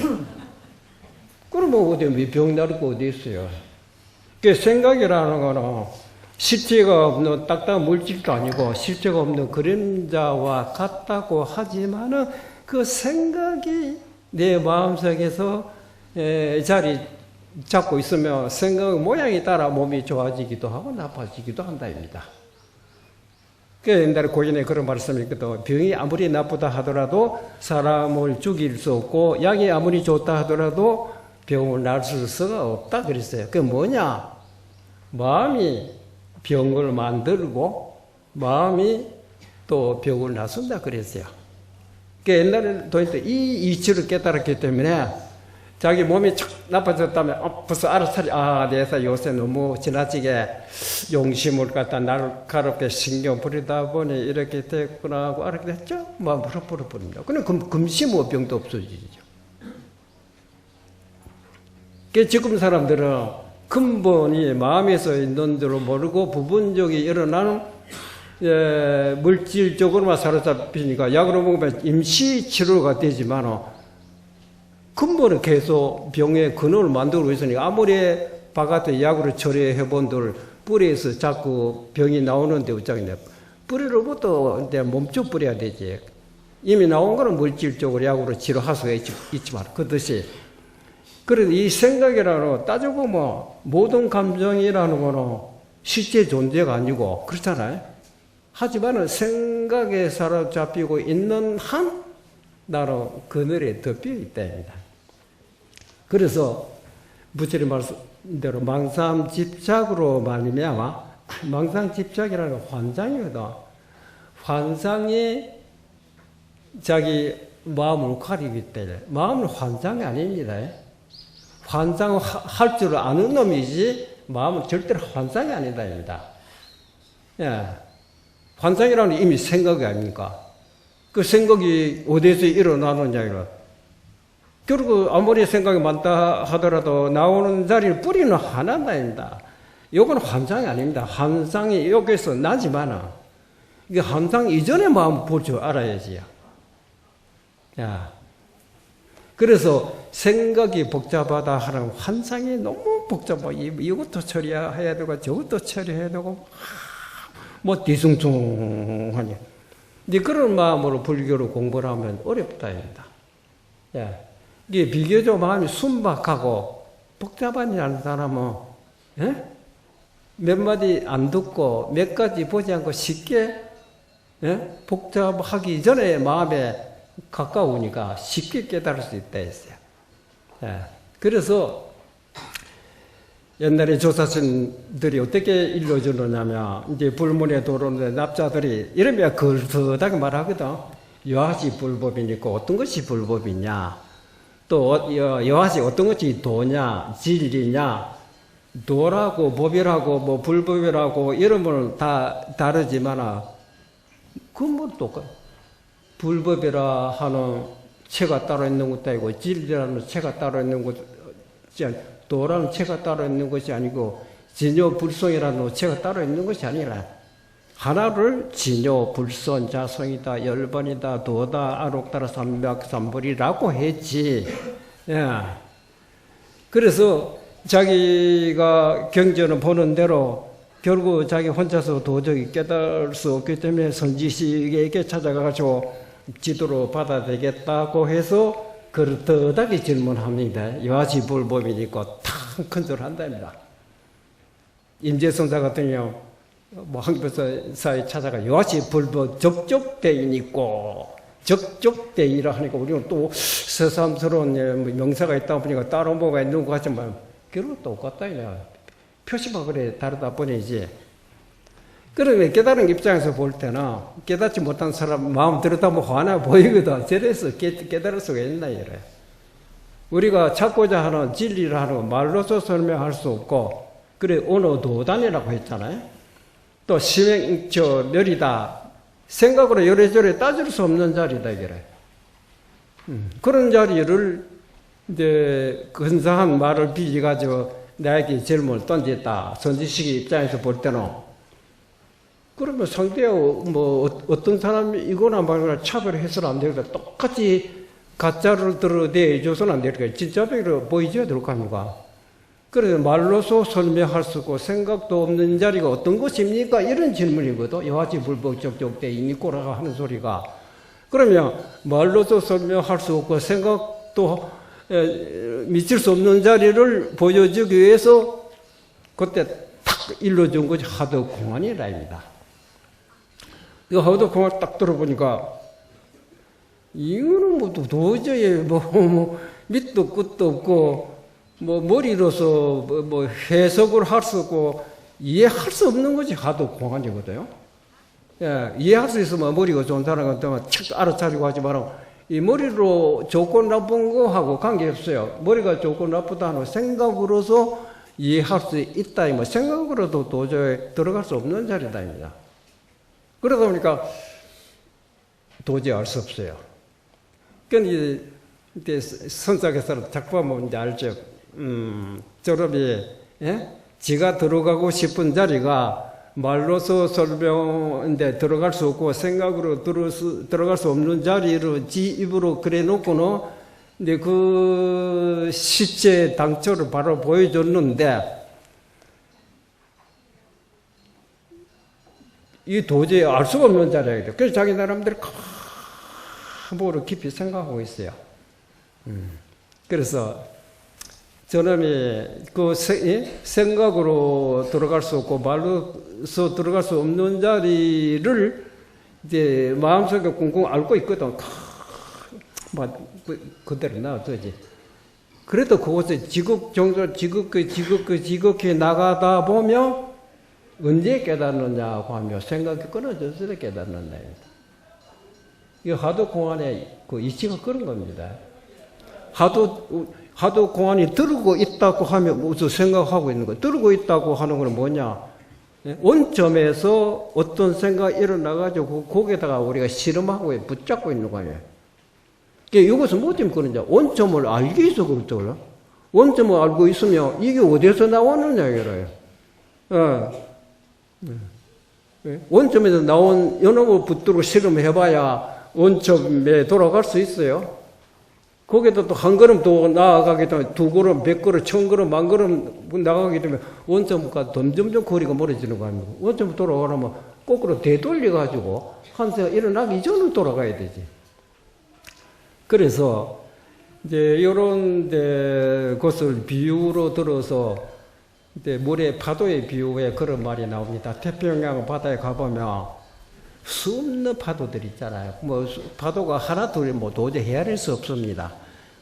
그러면 어디 병 나를 거 어디 있어요? 그 생각이라는 거는 실체가 없는 딱딱한 물질도 아니고 실체가 없는 그림자와 같다고 하지만은 그 생각이 내 마음속에서 자리 잡고 있으면 생각 모양에 따라 몸이 좋아지기도 하고 나빠지기도 한다입니다. 그 옛날에 고인에 그런 말씀이 있거든. 병이 아무리 나쁘다 하더라도 사람을 죽일 수 없고 약이 아무리 좋다 하더라도 병을 낫을 수가 없다 그랬어요. 그게 뭐냐? 마음이 병을 만들고 마음이 또 병을 낫는다 그랬어요. 그 옛날에 도인도 이 이치를 깨달았기 때문에 자기 몸이 척 나빠졌다면 벌써 알아차리 내가 요새 너무 지나치게 용심을 갖다 날카롭게 신경 부리다 보니 이렇게 됐구나 하고 알게 됐죠? 마음을 풀어버립니다. 그럼 금심의 병도 없어지죠. 그 지금 사람들은 근본이 마음에서 있는 줄 모르고 부분적으로 일어나는 물질적으로만 사로잡히니까 약으로 먹으면 임시 치료가 되지만 근본은 계속 병의 근원을 만들고 있으니까 아무리 바깥에 약으로 처리해 본들 뿌리에서 자꾸 병이 나오는데 어쩌겠냐. 뿌리로부터 이제 몸쪽 뿌려야 되지. 이미 나온 거는 물질적으로 약으로 치료할 수가 있지만 그것이 그래도 이 생각이라는 따져보면 모든 감정이라는 거는 실제 존재가 아니고 그렇잖아요. 하지만 생각에 사로잡히고 있는 한 나는 그늘에 덮여 있다입니다. 그래서 부처님 말씀대로 망상집착으로 말미암아 망상집착이라는 건 환상이거든. 환상이 자기 마음을 가리기 때문에 마음은 환상이 아닙니다. 환상을 할 줄 아는 놈이지 마음은 절대로 환상이 아니다입니다. 예. 환상이라는 건 이미 생각이 아닙니까? 그 생각이 어디에서 일어나느냐, 결국 아무리 생각이 많다 하더라도 나오는 자리를 뿌리는 하나입니다. 이건 환상이 아닙니다. 환상이 여기서 나지만, 이게 환상 이전의 마음 볼 줄 알아야지요. 야. 그래서 생각이 복잡하다 하는 환상이 너무 복잡하고, 이것도 처리해야 되고, 저것도 처리해야 되고, 뭐 뒤숭숭하니. 근데 그런 마음으로 불교를 공부를 하면 어렵다입니다. 예. 이게 비교적 마음이 순박하고 복잡하지 사람은, 예? 몇 마디 안 듣고 몇 가지 보지 않고 쉽게, 예? 복잡하기 전에 마음에 가까우니까 쉽게 깨달을 수 있다 했어요. 예. 그래서 옛날에 조사선들이 어떻게 일러주느냐면, 이제 불문에 들어오는 납자들이 이러면 걸터하게 말하거든. 여하시 불법이니까 어떤 것이 불법이냐, 또 여하시 어떤 것이 도냐, 진리냐, 도라고 법이라고 뭐 불법이라고 이름은 다 다르지만 그건 똑같아. 불법이라 하는 체가 따로 있는 것도 아니고 진리라는 체가 따로 있는 것도 아니고 도라는 체가 따로 있는 것이 아니고 진요 불성이라는 체가 따로 있는 것이 아니라 하나를 진요 불성 자성이다, 열반이다, 도다, 아록다라 삼백삼불이라고 했지. 예. 그래서 자기가 경전을 보는 대로 결국 자기 혼자서 도저히 깨달을 수 없기 때문에 선지식에게 찾아가가지고 지도로 받아야 되겠다고 해서 그렇다하게 질문합니다. 여하시 불법이니까 탁 큰소리한답니다. 임재성사 같은 경우 뭐 항법사에 찾아가 여하시 불법 적적대이니까 적적대이라 하니까 우리는 또 새삼스러운 명사가 있다 보니까 따로 뭐가 있는 것 같지만 결국 똑같다. 표시만 그래 다르다 뿐이지. 그러면 깨달은 입장에서 볼 때는 깨닫지 못한 사람 마음 들었다 뭐 화나 보이거든. 저래서 깨달을 수가 있나 이래. 우리가 찾고자 하는 진리를 하는 건 말로서 설명할 수 없고, 그래 어느 도단이라고 했잖아요. 또 심행처 멸이다. 생각으로 요래저래 따질 수 없는 자리다 이래. 그런 자리를 이제 근사한 말을 빚어가지고 나에게 질문을 던졌다. 선지식의 입장에서 볼 때는. 그러면 상대가 뭐 어떤 사람이 이거나 말거나 차별해서는 안 되거든. 똑같이 가짜를 드러내줘서는 안 되니까 진짜 병으로 보여줘야 될 거 아닙니까? 그래서 말로서 설명할 수 없고 생각도 없는 자리가 어떤 것입니까? 이런 질문이거든. 여하지 불법적적대 이니꼬라가 하는 소리가. 그러면 말로서 설명할 수 없고 생각도 미칠 수 없는 자리를 보여주기 위해서 그때 탁 일러준 것이 하도 공안이라입니다. 이 하도 공안 딱 들어보니까 이거는 뭐 도저히 밑도 끝도 없고 머리로서 해석을 할 수 없고 이해할 수 없는 것이 하도 공안이거든요. 예, 이해할 수 있으면 머리가 좋은 사람은 착 알아차리고 하지 말고 이 머리로 좋고 나쁜 거하고 관계없어요. 머리가 좋고 나쁘다는 생각으로서 이해할 수 있다. 생각으로도 도저히 들어갈 수 없는 자리다입니다. 그러다 보니까 도저히 알 수 없어요. 그러니까 이제 선사께서는 작품은 이제 알죠. 저놈이 지가 들어가고 싶은 자리가 말로서 설명인데 들어갈 수 없고 생각으로 들어갈 수 없는 자리로 지 입으로 그래 놓고는 이제 그 실제 당초를 바로 보여줬는데 이 도저히 알 수가 없는 자리예요. 그래서 자기 나름대로 뭐로 깊이 생각하고 있어요. 그래서 저놈이 그 생각으로 들어갈 수 없고 말로서 들어갈 수 없는 자리를 이제 마음속에 꽁꽁 앓고 있거든. 그대로 놔두지. 그래도 그곳에 지극히 나가다 보면 언제 깨닫느냐고 하며 생각이 끊어져서 깨닫는다. 이 하도 공안의 그 이치가 그런 겁니다. 하도 공안이 들고 있다고 하면 무슨 생각하고 있는 거예요. 들고 있다고 하는 건 뭐냐? 원점에서 어떤 생각이 일어나가지고 거기에다가 우리가 실험하고 붙잡고 있는 거예요. 이것은 뭐 때문에 그러냐? 원점을 알기 위해서 그렇죠. 원점을 알고 있으면 이게 어디서 나왔느냐 이거예요. 원점에서 나온 연합을 붙들고 실험해봐야 원점에 돌아갈 수 있어요. 거기다 또 한 걸음 더 나아가게 되면 두 걸음, 100걸음, 1000걸음, 10,000걸음 나가게 되면 원점과 점점점 거리가 멀어지는 거 아닙니까? 원점 돌아가려면 거꾸로 되돌려가지고 한세가 일어나기 전에 돌아가야 되지. 그래서 이제 이런 데 것을 비유로 들어서 이제 물의 파도의 비유에 그런 말이 나옵니다. 태평양 바다에 가보면 수없는 파도들 있잖아요. 파도가 하나 둘이 도저히 헤아릴 수 없습니다.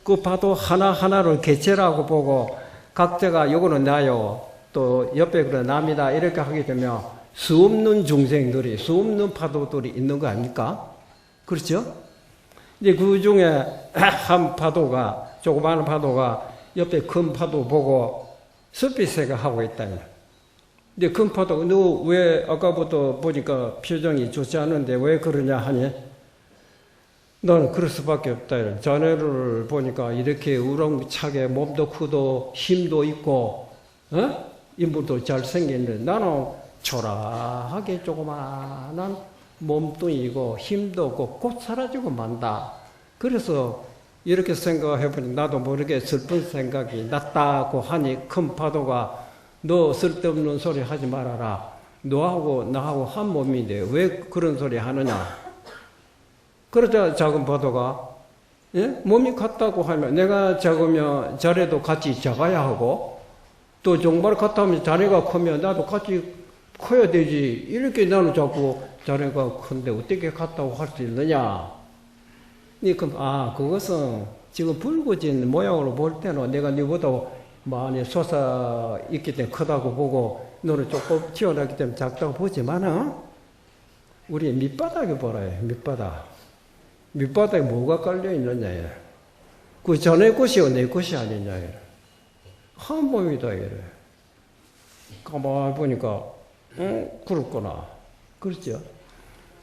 그 파도 하나하나를 개체라고 보고 각자가 요거는 나요. 또 옆에 그런 남이다. 이렇게 하게 되면 수없는 중생들이, 수없는 파도들이 있는 거 아닙니까? 그렇죠? 이제 그 중에 한 파도가, 조그마한 파도가 옆에 큰 파도 보고 습비 생각하고 있다. 근데 큰 파도, 너 왜 아까부터 보니까 표정이 좋지 않은데 왜 그러냐 하니, 너는 그럴 수밖에 없다. 자네를 보니까 이렇게 우렁차게 몸도 크고 힘도 있고, 인물도 잘생겼는데 나는 초라하게 조그마한 몸뚱이고 힘도 없고 곧 사라지고 만다. 그래서 이렇게 생각해보니 나도 모르게 슬픈 생각이 났다고 하니 큰 파도가 너 쓸데없는 소리 하지 말아라. 너하고 나하고 한 몸인데 왜 그런 소리 하느냐. 그러자 작은 파도가 몸이 같다고 하면 내가 작으면 자네도 같이 작아야 하고 또 정말 같다면 자네가 크면 나도 같이 커야 되지. 이렇게 나는 자꾸 자네가 큰데 어떻게 같다고 할 수 있느냐. 그것은 지금 불거진 모양으로 볼 때는 내가 너보다 많이 솟아 있기 때문에 크다고 보고 너는 조금 튀어나기 때문에 작다고 보지만 우리 밑바닥에 보라요. 밑바닥에 뭐가 깔려 있느냐. 그 전에 것이요 내 것이 아니냐. 한 몸이다. 가만히 보니까 그렇구나. 그렇죠.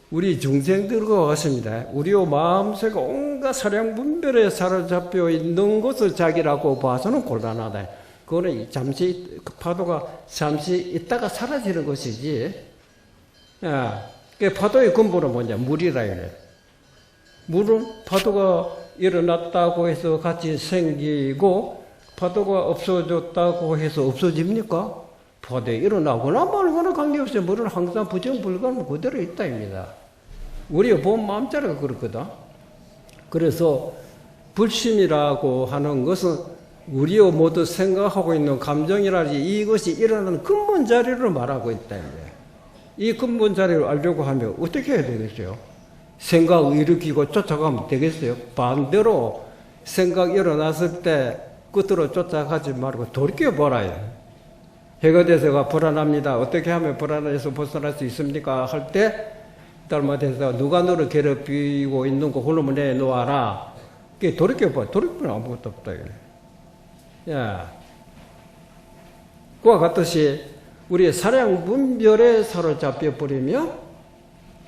우리 중생들과 같습니다. 우리의 마음속에 온갖 사량분별에 사로잡혀 있는 것을 자기라고 봐서는 곤란하다. 그거는 잠시, 파도가 잠시 있다가 사라지는 것이지. 그 파도의 근본은 뭐냐? 물이라 이래. 물은 파도가 일어났다고 해서 같이 생기고 파도가 없어졌다고 해서 없어집니까? 파도에 일어나거나 말거나 관계없이 물은 항상 부정불가는 그대로 있다입니다. 우리가 본 마음자리가 그렇거든. 그래서 불심이라고 하는 것은 우리가 모두 생각하고 있는 감정이라든지 이것이 일어나는 근본 자리를 말하고 있다입니다. 이 근본 자리를 알려고 하면 어떻게 해야 되겠어요? 생각을 일으키고 쫓아가면 되겠어요? 반대로 생각 일어났을 때 끝으로 쫓아가지 말고 돌이켜보라요. 해가 돼서가 불안합니다. 어떻게 하면 불안해서 벗어날 수 있습니까? 할 때 달마대에서 누가 너를 괴롭히고 있는 거 홀로 내놓아라. 그게 돌이켜봐. 돌이키면 아무것도 없다. 야, 그와 같듯이 우리의 사량 분별에 사로잡혀 버리면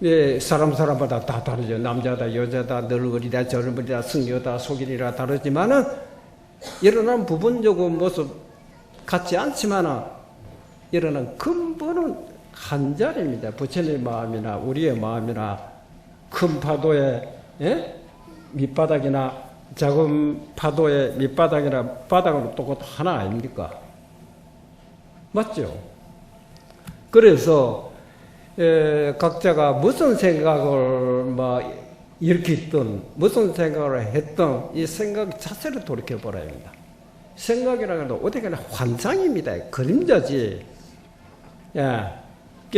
예, 사람마다 다 다르죠. 남자다, 여자다, 늙은이다, 젊은이다, 승려다, 속인이라 다르지만은 일어난 부분적인 모습 같지 않지만은 일어난 근본은 한 자리입니다. 부처님 마음이나 우리의 마음이나 큰 파도의 예? 밑바닥이나 작은 파도의 밑바닥이나 바닥은 똑같 하나 아닙니까? 맞죠? 그래서 각자가 무슨 생각을 일으켰든 무슨 생각을 했든 이 생각 자체를 돌이켜보라 합니다. 생각이라는 건 어떻게나 환상입니다. 그림자지. 예.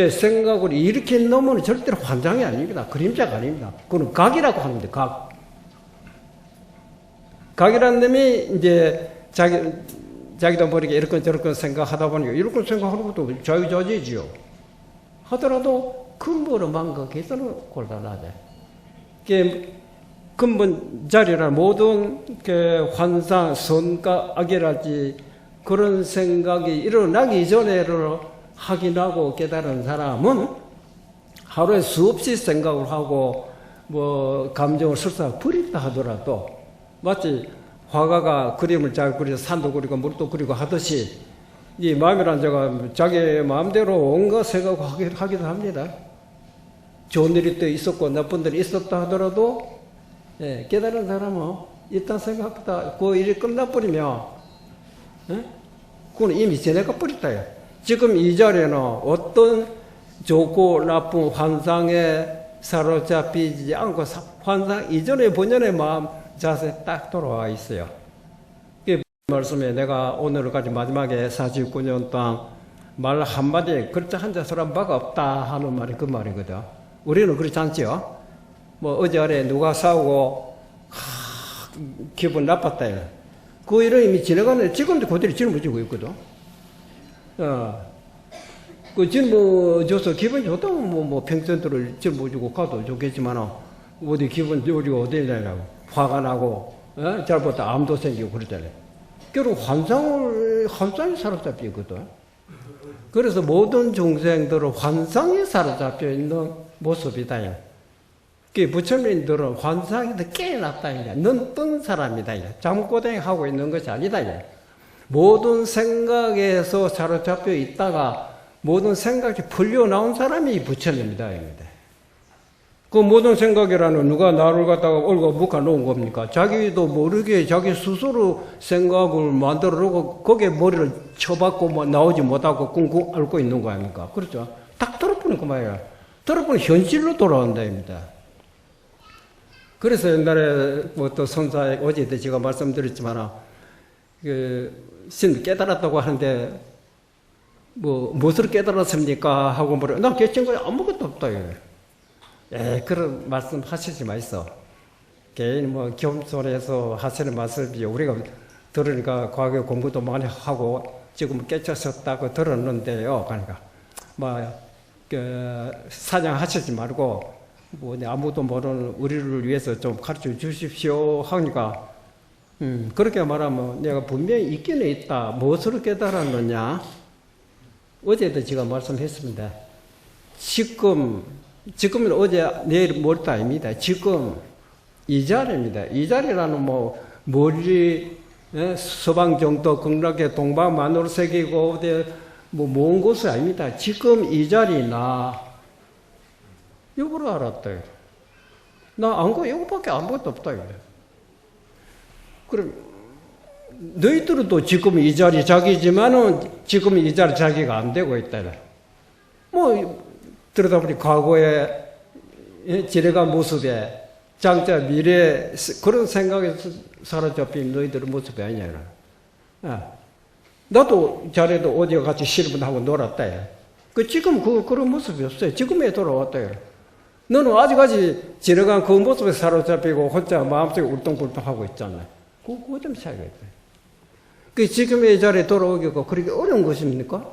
생각을 일으킨 놈은 절대로 환상이 아닙니다. 그림자가 아닙니다. 그건 각이라고 합니다. 각. 각이라는 놈이 이제 자기도 모르게 이렇게 저렇게 생각하다 보니까 이렇게 생각하는 것도 자유자재지요. 하더라도 근본을 망각해서는 곤란하죠. 근본 자리란 모든 환상, 선과 악이라지 그런 생각이 일어나기 전에를 확인하고 깨달은 사람은 하루에 수없이 생각을 하고 감정을 설사 버린다 하더라도 마치 화가가 그림을 잘 그려서 산도 그리고 물도 그리고 하듯이 이 마음이란 자가 자기 마음대로 온갖 생각하기도 합니다. 좋은 일이 또 있었고 나쁜 일이 있었다 하더라도 예, 깨달은 사람은 일단 생각보다 그 일이 끝나버리면 예? 그건 이미 지나가 버렸다. 지금 이 자리에는 어떤 좋고 나쁜 환상에 사로잡히지 않고 환상 이전의 본연의 마음 자세 딱 돌아와 있어요. 이 말씀에 내가 오늘까지 마지막에 49년 동안 말 한마디에 글자 한자 서란 바가 없다 하는 말이 그 말이거든. 우리는 그렇지 않죠? 어제 아래 누가 싸우고 기분 나빴다. 그 일은 이미 지나가는데 지금도 그대로 짊어지고 있거든. 그 짊어져서 기분 좋다고 평생도를 짊어지고 가도 좋겠지만 어디 기분 좋으리고 어디 되냐고 화가 나고 잘못다 암도 생기고 그러잖아요. 결국 환상에 사로잡혀 있거든. 그래서 모든 중생들은 환상에 사로잡혀 있는 모습이다. 부처님들은 환상에도 깨어났다. 넌 뜬 사람이다. 잠꼬댕이 하고 있는 것이 아니다. 모든 생각에서 사로잡혀 있다가 모든 생각이 풀려 나온 사람이 부처님이다. 그 모든 생각이라는 누가 나를 갖다가 올고 묶어 놓은 겁니까? 자기도 모르게 자기 스스로 생각을 만들어 놓고 거기에 머리를 쳐박고 나오지 못하고 꿍꿍 앓고 있는 거 아닙니까? 그렇죠? 딱 들어보는 거 말이야. 들어보면 현실로 돌아온다입니다. 그래서 옛날에 또 선사에 어제도 제가 말씀드렸지만 신 깨달았다고 하는데 무엇을 깨달았습니까? 하고 물어. 나 깨친 거야 아무것도 없다. 그런 말씀 하시지 마있어. 개인 겸손해서 하시는 말씀이 우리가 들으니까 과거에 공부도 많이 하고 지금 깨쳤었다고 들었는데요. 그러니까 사냥하시지 말고 아무도 모르는 우리를 위해서 좀 가르쳐 주십시오 하니까 그렇게 말하면 내가 분명히 있기는 있다. 무엇을 깨달았느냐? 어제도 제가 말씀했습니다. 지금은 어제 내일 모레도 아닙니다. 지금 이 자리입니다. 이 자리라는 멀리 서방 정도 극락의 동방만으로 새기고 어디 먼 곳이 아닙니다. 지금 이 자리 나 이거를 알았다. 나 안 거 이거밖에 아무것도 없다. 그럼 너희들도 지금 이 자리 자기지만은 지금 이 자리 자기가 안 되고 있다. 뭐 들여다보니 과거에 지내간 모습에 장자 미래 그런 생각에서 사로잡힌 너희들의 모습이 아니냐. 나도 자네도 어디에 같이 실험하고 놀았다. 지금 그런 모습이 없어요. 지금에 돌아왔다. 너는 아직까지 지내간 그 모습에 사로잡히고 혼자 마음속에 울뚱불뚱하고 있잖아. 그거 좀 차이가 있다. 지금의 자리에 돌아오기가 그렇게 어려운 것입니까?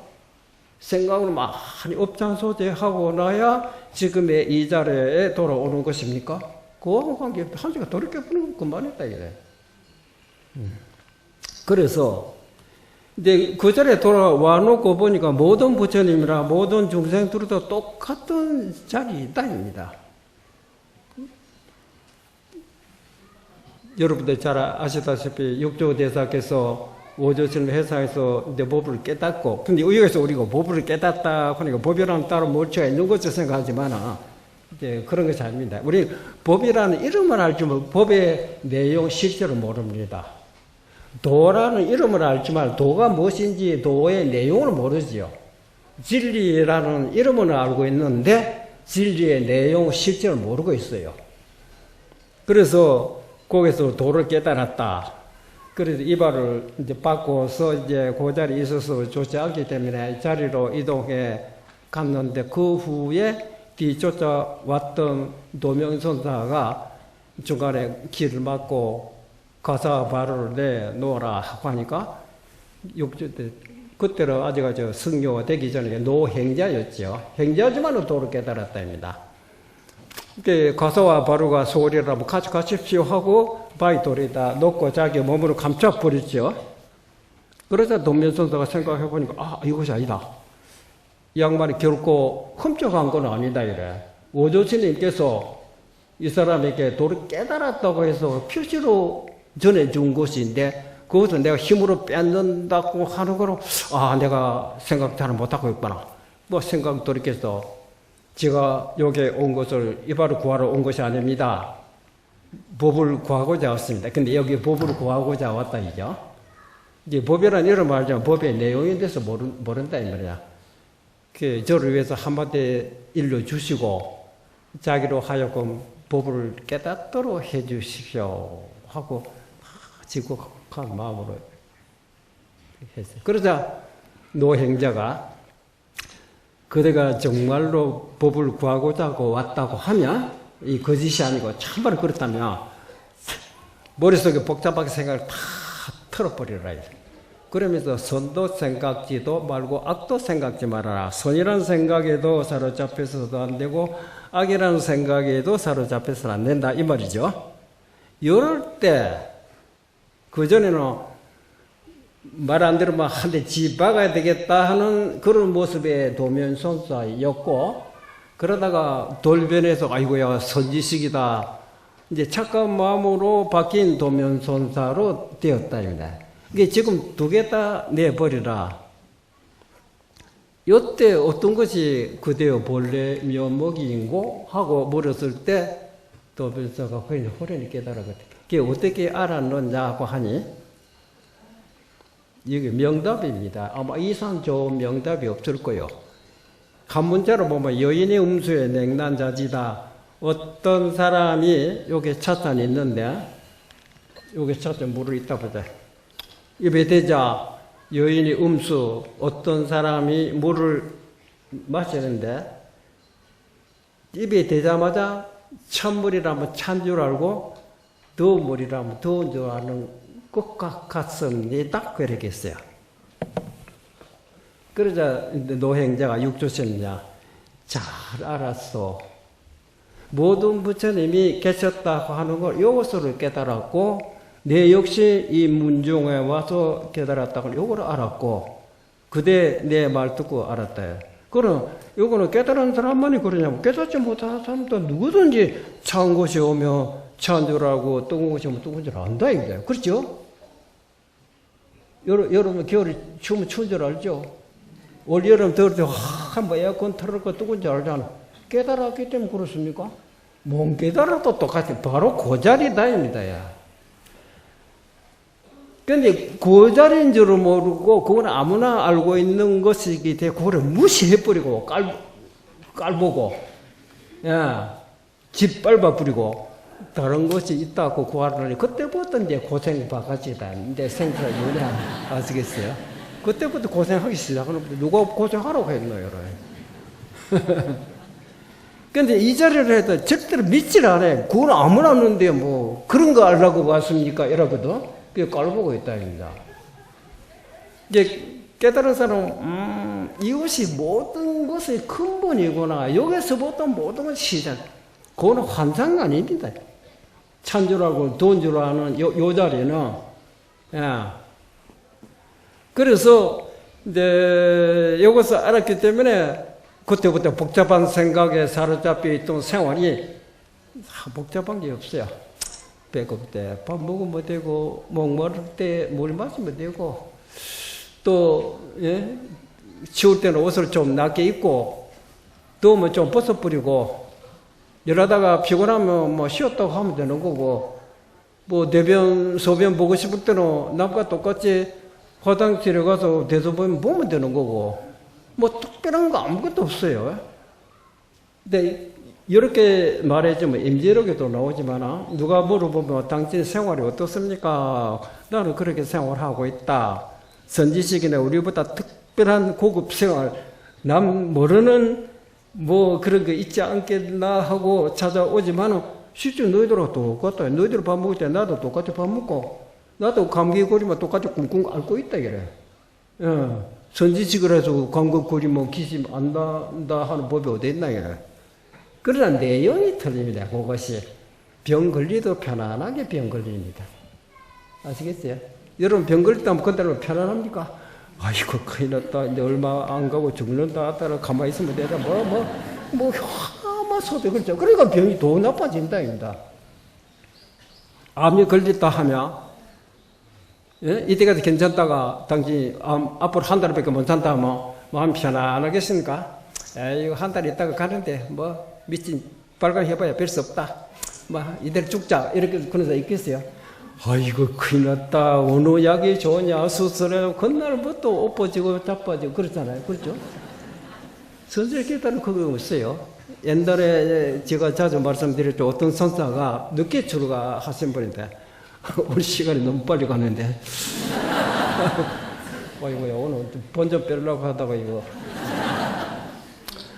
생각을 많이 업장소재하고 나야 지금의 이 자리에 돌아오는 것입니까? 그거하고 관계없이 한 시간 돌이켜보는 것만이다, 이래. 그래서, 이제 그 자리에 돌아와 놓고 보니까 모든 부처님이나 모든 중생들도 똑같은 자리이다입니다. 여러분들 잘 아시다시피 육조대사께서 오조신 회사에서 이제 법을 깨닫고, 근데 여기서 우리가 법을 깨닫다 하니까 법이라는 따로 몰체가 있는 것을 생각하지만, 이제 그런 것이 아닙니다. 우리 법이라는 이름을 알지만 법의 내용 실제로 모릅니다. 도라는 이름을 알지만 도가 무엇인지 도의 내용을 모르지요. 진리라는 이름은 알고 있는데 진리의 내용 실제로 모르고 있어요. 그래서 거기서 도를 깨달았다. 그래서 이발을 이제 바꿔서 이제 그 자리에 있어서 좋지 않기 때문에 자리로 이동해 갔는데 그 후에 뒤쫓아왔던 도명선사가 중간에 길을 막고 가사 발을 내놓으라 하고 하니까 그때는 아직 승려가 되기 전에 노행자였죠. 행자지만 도를 깨달았다입니다. 가사와 바루가 소리라면 같이 가십시오 하고 바위돌에다 놓고 자기 몸으로 감춰버렸죠. 그러자 도면선사가 생각해보니까 이것이 아니다. 이 양반이 결코 훔쳐간 건 아니다 이래. 오조스님께서 이 사람에게 도를 깨달았다고 해서 표시로 전해준 것인데 그것을 내가 힘으로 뺏는다고 하는 거로 내가 생각 잘 못하고 있구나. 뭐 생각 돌이켜서 제가 여기에 온 것을 이발을 구하러 온 것이 아닙니다. 법을 구하고자 왔습니다. 근데 여기 법을 구하고자 왔다 이죠. 이제 법이라는 이름 말하자면 법의 내용에 대해서 모른다 이 말이야. 저를 위해서 한마디 일러주시고 자기로 하여금 법을 깨닫도록 해주십시오 하고 지국한 마음으로 했어요. 그러자 노행자가 그대가 정말로 법을 구하고자 하고 왔다고 하면 이 거짓이 아니고 참말로 그렇다면 머릿속에 복잡하게 생각을 다 털어버리라. 그러면서 선도 생각지도 말고 악도 생각지 말아라. 선이라는 생각에도 사로잡혀서도 안 되고 악이라는 생각에도 사로잡혀서는 안 된다 이 말이죠. 이럴 때 그전에는 말 안 들으면 한 대 지 박아야 되겠다 하는 그런 모습의 도면선사였고 그러다가 돌변해서 아이고야 선지식이다 이제 착한 마음으로 바뀐 도면선사로 되었다입니다. 이게 지금 두 개 다 내버리라. 이때 어떤 것이 그대의 본래 면목인고 하고 물었을 때 도변사가 호련히 깨달았거든요. 그게 어떻게 알았느냐고 하니 이게 명답입니다. 아마 이상 좋은 명답이 없을 거예요. 한 문자로 보면 여인의 음수에 냉난자지다. 어떤 사람이 여기 차탄이 있는데 여기 차탄 물을 있다 보자. 입에 대자 여인이 음수 어떤 사람이 물을 마시는데 입에 대자마자 찬물이라면 찬 줄 알고 더운 물이라면 더운 줄 아는 것 같습니다. 그러겠어요. 그러자 노행자가 육조선자 잘 알았어. 모든 부처님이 계셨다고 하는 걸 이것으로 깨달았고 내 역시 이 문중에 와서 깨달았다고 이걸 알았고 그대 내 말 듣고 알았다. 그럼 이거는 깨달은 사람만이 그러냐면 깨닫지 못하는 사람도 누구든지 차은 곳이 오면 차은 줄 알고 뜨거운 곳이 오면 뜨거운 줄 안다 이거예요. 그렇죠? 여러분 겨울에 추우면 추운 줄 알죠? 올 여름 더울 때 한번 에어컨 틀어놓고 뜨거운 줄 알잖아. 깨달았기 때문에 그렇습니까? 못 깨달아도 똑같아. 바로 그 자리다입니다. 야. 근데 그 자리인 줄을 모르고, 그건 아무나 알고 있는 것이기 때문에, 그거를 무시해버리고, 깔보고, 짓밟아버리고, 다른 것이 있다고 구하더니, 그때부터 이제 고생 바가지다. 이제 생사 유냐, 아시겠어요? 그때부터 고생하기 시작하는데, 누가 고생하라고 했노요, 근데 이 자리를 해도 절대로 믿질 않아요. 그건 아무나 하는데 뭐 그런 거 알라고 왔습니까? 이러거든. 그게 깔보고 있다입니다. 이제 깨달은 사람은 이것이 모든 것의 근본이구나. 여기서부터 모든 것이 시작. 그건 환상 아닙니다. 찬주라고 돈 줄 아는 요 자리는. 그래서 이제 여기서 알았기 때문에 그때부터 복잡한 생각에 사로잡혀 있던 생활이 복잡한 게 없어요. 배고플 때 밥 먹으면 되고, 목마를 때 물 마시면 되고, 또, 추울 때는 옷을 좀 낮게 입고, 더우면 좀 벗어버리고, 이러다가 피곤하면 뭐 쉬었다고 하면 되는 거고, 뭐 대변, 소변 보고 싶을 때는 남과 똑같이 화장실에 가서 대소변 보면 되는 거고, 뭐 특별한 거 아무것도 없어요. 근데 이렇게 말해주면 임지력에도 나오지만 누가 물어보면 당신 생활이 어떻습니까? 나는 그렇게 생활하고 있다. 선지식이나 우리보다 특별한 고급 생활, 남 모르는 뭐 그런 거 있지 않겠나 하고 찾아오지만 실제 너희들하고 똑같다. 너희들 밥 먹을 때 나도 똑같이 밥 먹고, 나도 감기 걸리면 똑같이 꿍꿍 앓고 있다 이래. 선지식을 해서 광고 걸리면 기침 안 난다 하는 법이 어디 있나 이래. 그러나 내용이 틀립니다. 그것이 병 걸리도 편안하게 병 걸립니다. 아시겠어요? 여러분 병 걸렸다면 그때는 편안합니까? 아이고 큰일 났다. 이제 얼마 안 가고 죽는다 하다가 가만히 있으면 되다. 아마 소리 그렇죠. 그러니까 병이 더 나빠진다입니다. 암이 걸렸다 하면, 이때까지 괜찮다가 당신이 앞으로 한 달밖에 못 산다 하면 마음 편안하겠습니까? 이거 한 달 있다가 가는데 미친 발광 해봐야 별 수 없다. 이대로 죽자 이렇게 그런 사람 있겠어요? 아이고 큰일 났다. 어느 약이 좋으냐 수술해 그날부터 엎어지고 자빠지고 그렇잖아요. 그렇죠? 선생님 깨달은 그거 없어요. 옛날에 제가 자주 말씀드렸죠. 어떤 선사가 늦게 출가하신 분인데 오늘 시간이 너무 빨리 가는데 아이고야 오늘 본전 빼려고 하다가 이거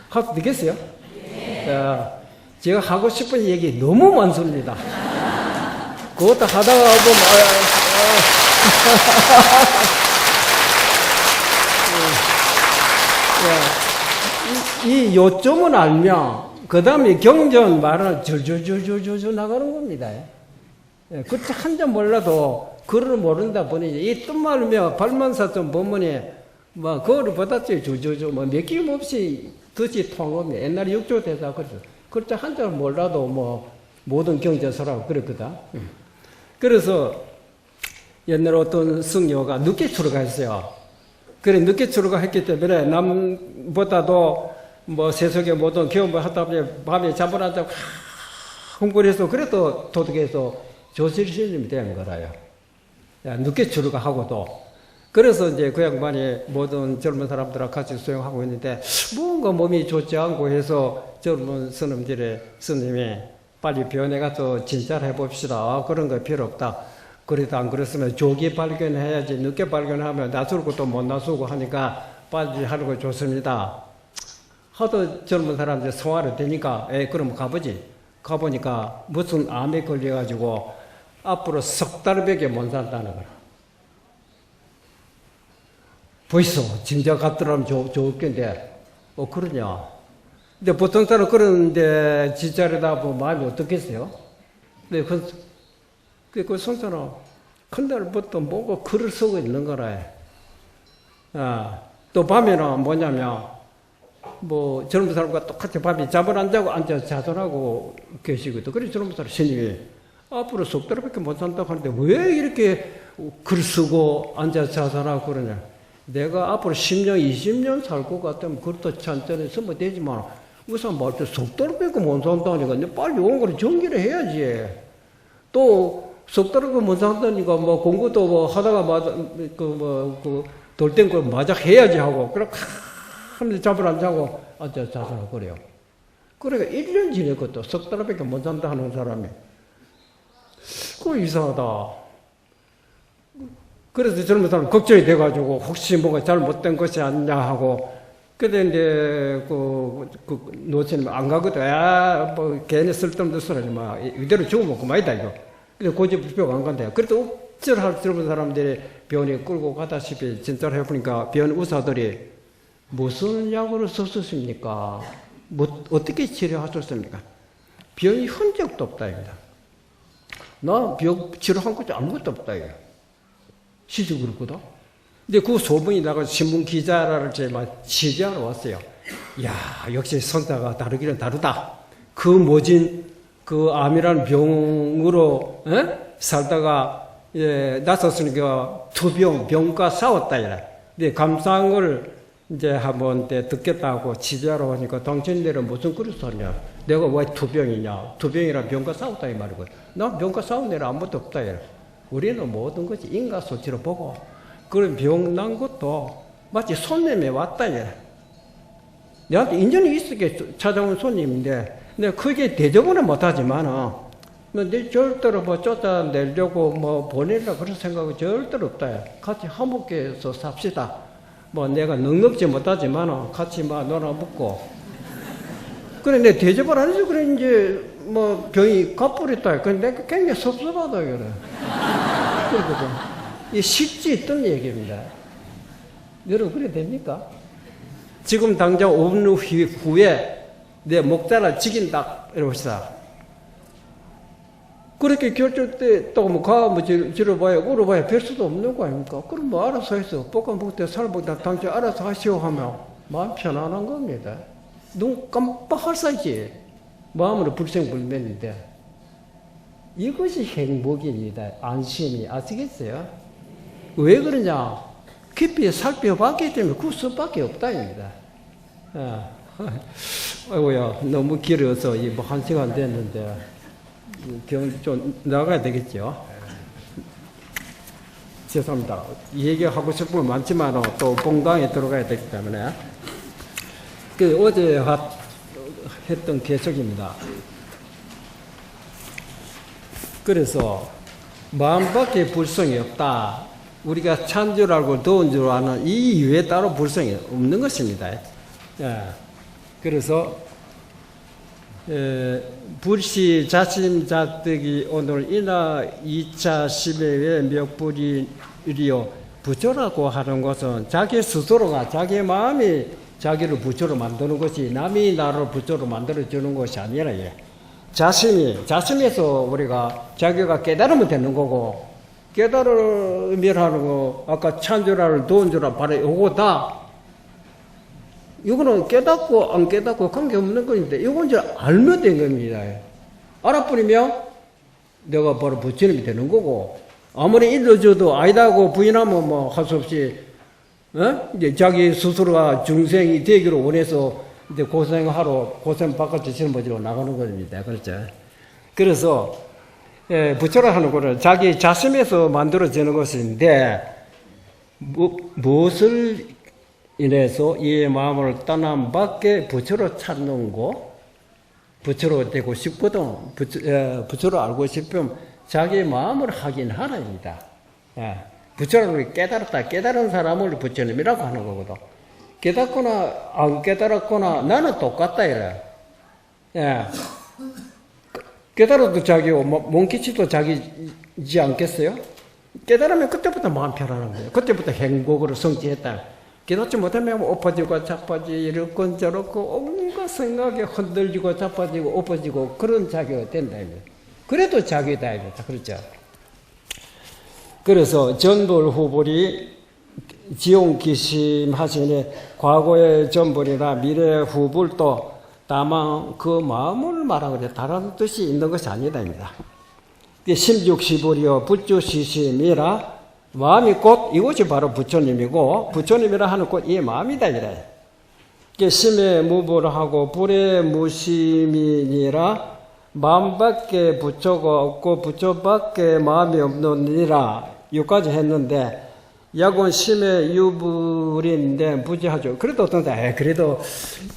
하도 되겠어요? 네. 제가 하고 싶은 얘기 너무 많습니다. 그것도 하다가 보면 이 요점은 알면 그 다음에 경전 말은 줄줄줄줄줄 나가는 겁니다. 그때 한 점 몰라도 글을 모른다 보니 이 뜻말이며 발만사점 본문에 그거를 받았지 줄줄줄 몇 끼 없이 뜻이 통합니다. 옛날에 육조 대사 그랬어. 그때 한 점 몰라도 모든 경전서라고 그랬거든. 그래서 옛날에 어떤 승려가 늦게 출가했어요. 그래 늦게 출가했기 때문에 남보다도 세속의 모든 경험을 하다 보니 밤에 잠을 안 자고 흥분해서 그래도 도둑에서 조실신임이 된 거라요. 늦게 출가하고도. 그래서 이제 그 양반이 모든 젊은 사람들하고 같이 수행하고 있는데 뭔가 몸이 좋지 않고 해서 젊은 스님이 빨리 병원에 가서 진찰을 해봅시다. 그런 거 필요 없다. 그래도 안 그랬으면 조기 발견해야지 늦게 발견하면 낯설 것도 못 낯설고 하니까 빨리 하는 거 좋습니다. 하도 젊은 사람들이 소화를 되니까 그럼 가보지. 가보니까 무슨 암에 걸려가지고 앞으로 석 달밖에 못 산다는 거라. 벌써 진짜 같더라면 좋겠는데 그러냐. 근데 보통 사람 그러는데 진짜로다 보면 마음이 어떻겠어요? 근데 그 선사는 큰날부터 뭐고 글을 쓰고 있는 거라. 또 밤에는 뭐냐면 젊은 사람과 똑같이 밤에 잠을 안 자고 앉아 자선하고 계시거든. 그래서 젊은 사람 스님이 앞으로 석 달밖에 못 산다고 하는데 왜 이렇게 글 쓰고 앉아 자선하고 그러냐. 내가 앞으로 10년, 20년 살 것 같으면 그것도 천천히 쓰면 되지만 우선 석 달밖에 못 산다니까 빨리 온 거를 정리를 해야지. 또 속 떨어고 못 산다니까 뭐 공부도 뭐 하다가 돌덩굴 맞아 해야지 하고 그렇게 하면서 잠을 안 자고 앉아 자살을 그래요. 그러니까 1년 지내고 또 석 달밖에 못 산다 하는 사람이 그거 이상하다. 그래서 젊은 사람 걱정이 돼가지고 혹시 뭐가 잘못된 것이 아니냐 하고 그때 이제 노처님 안 가거든. 뭐 괜히 쓸데없는 소리 막 이대로 죽으면 그만이다 이거. 근데 고집불표가 안 간대요. 그래도 어쩔할 젊은 사람들이 병원에 끌고 가다시피 진짜로 해보니까 병원 의사들이 무슨 약으로 썼습니까? 뭐 어떻게 치료하셨습니까? 병이 흔적도 없다 입니다. 나 병 치료한 것도 아무것도 없다 이거. 시주 그렇거든. 근데 그 소문이 나가서 신문 기자를 제가 취재하러 왔어요. 이야, 역시 선사가 다르기는 다르다. 그 모진 그 암이라는 병으로 살다가 나섰으니까 병과 싸웠다 이래. 근데 감상을 이제 한번 듣겠다고 취재하러 오니까 당신들은 무슨 글을 썼냐? 내가 왜 투병이냐? 투병이랑 병과 싸웠다 이 말이고. 나 병과 싸운 애는 아무것도 없다 이래. 우리는 모든 것이 인과 소치로 보고 그런 병 난 것도 마치 손님이 왔다 이래. 내한테 인연이 있었게 찾아온 손님인데 내가 크게 대접은 못하지만 내 절대로 뭐 쫓아내려고 뭐 보내려고 그런 생각은 절대로 없다. 같이 화목해서 삽시다. 뭐 내가 넉넉지 못하지만 같이 막 놀아먹고 그래 내 대접을 안 해서 그래 이제 뭐 병이 갚버렸다. 그래 내가 굉장히 섭섭하다 그래. 그러거든. 이 실제 있던 얘기입니다. 여러분 그래 됩니까? 지금 당장 5분 후에 내 목자를 죽인다 이러봅시다. 그렇게 결정 때 또 뭐 지러봐야 울어봐야 별 수도 없는 거 아닙니까? 그럼 뭐 알아서 해서 볶아먹을 때 살먹다 당장 알아서 하시오 하면 마음 편안한 겁니다. 눈 깜빡할 사이지 마음으로 불생불멸인데 이것이 행복입니다. 안심이. 아시겠어요? 왜 그러냐? 깊이 살펴봤기 때문에 그 수밖에 없다입니다. 아이고야, 너무 길어서 뭐 1시간 됐는데 좀 나가야 되겠죠? 죄송합니다. 얘기하고 싶은 건 많지만 또 봉당에 들어가야 되기 때문에 어제 했던 계속입니다. 그래서 마음밖에 불성이 없다. 우리가 찬 줄 알고 더운 줄 아는 이 이외에 따로 불성이 없는 것입니다. 그래서 불시 자심자득이 오늘 이나 2차 심해의 멱불이리요 부처라고 하는 것은 자기 스스로가 자기 마음이 자기를 부처로 만드는 것이 남이 나를 부처로 만들어주는 것이 아니라 자심에서 우리가 자기가 깨달으면 되는 거고, 깨달으면 거, 아까 찬주라를 도운주라 바로 요거 다, 이거는 깨닫고 안 깨닫고 관계없는 겁니다. 이건 이제 알면 된 겁니다. 알아버리면 내가 바로 부처님이 되는 거고, 아무리 일러줘도 아니다고 부인하면 뭐 할 수 없이, 이제 자기 스스로가 중생이 되기로 원해서 이제 고생하러 고생 바깥에 짊어지러 나가는 겁니다. 그렇죠? 그래서 부처라 하는 것은 자기 자심에서 만들어지는 것인데 무엇을 인해서 이 마음을 떠난 밖에 부처로 찾는 거, 부처로 되고 싶거든. 부처로 알고 싶으면 자기 마음을 확인하라입니다. 부처를 깨달았다. 깨달은 사람을 부처님이라고 하는 거거든. 깨닫거나 안 깨달았거나 나는 똑같다 이래. 깨달아도 자기고 몸기치도 자기지 않겠어요? 깨달으면 그때부터 마음 편안한 거예요. 그때부터 행복으로 성취했다. 깨닫지 못하면 엎어지고 자빠지고 이렇건 저렇고 온갖 생각에 흔들리고 자빠지고 엎어지고 그런 자기가 된다. 그래도 자기다. 그렇죠? 그래서 전불 후불이 지용기심하시니 과거의 전불이나 미래 후불도 다만 그 마음을 말하는 다른 뜻이 있는 것이 아니다입니다. 심죽시불이요 부처시심이라 마음이 곧 이것이 바로 부처님이고 부처님이라 하는 곧 이 마음이다 이래. 심에 무불하고 불에 무심이니라 마음밖에 부처가 없고 부처밖에 마음이 없느니라 여기까지 했는데 약은 심의 유불인데 무지하죠. 그래도 어떤데 그래도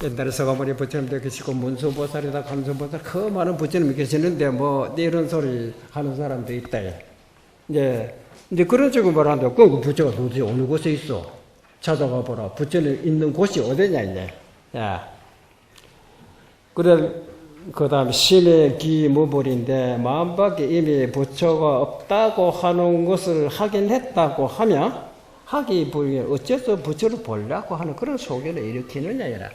옛날에 서가모니 부처님도 계시고 문수보살이다 감수보살 그 많은 부처님이 계시는데 뭐 이런 소리 하는 사람도 있다. 이제 그런 식으로 말하는데 그 부처가 도대체 어느 곳에 있어? 찾아가 보라. 부처님 있는 곳이 어디냐 이제. 야. 그래 그 다음 심의 기무불인데 마음밖에 이미 부처가 없다고 하는 것을 확인했다고 하면 하기 불경 어째서 부처를 보려고 하는 그런 소견을 일으키느냐 이라.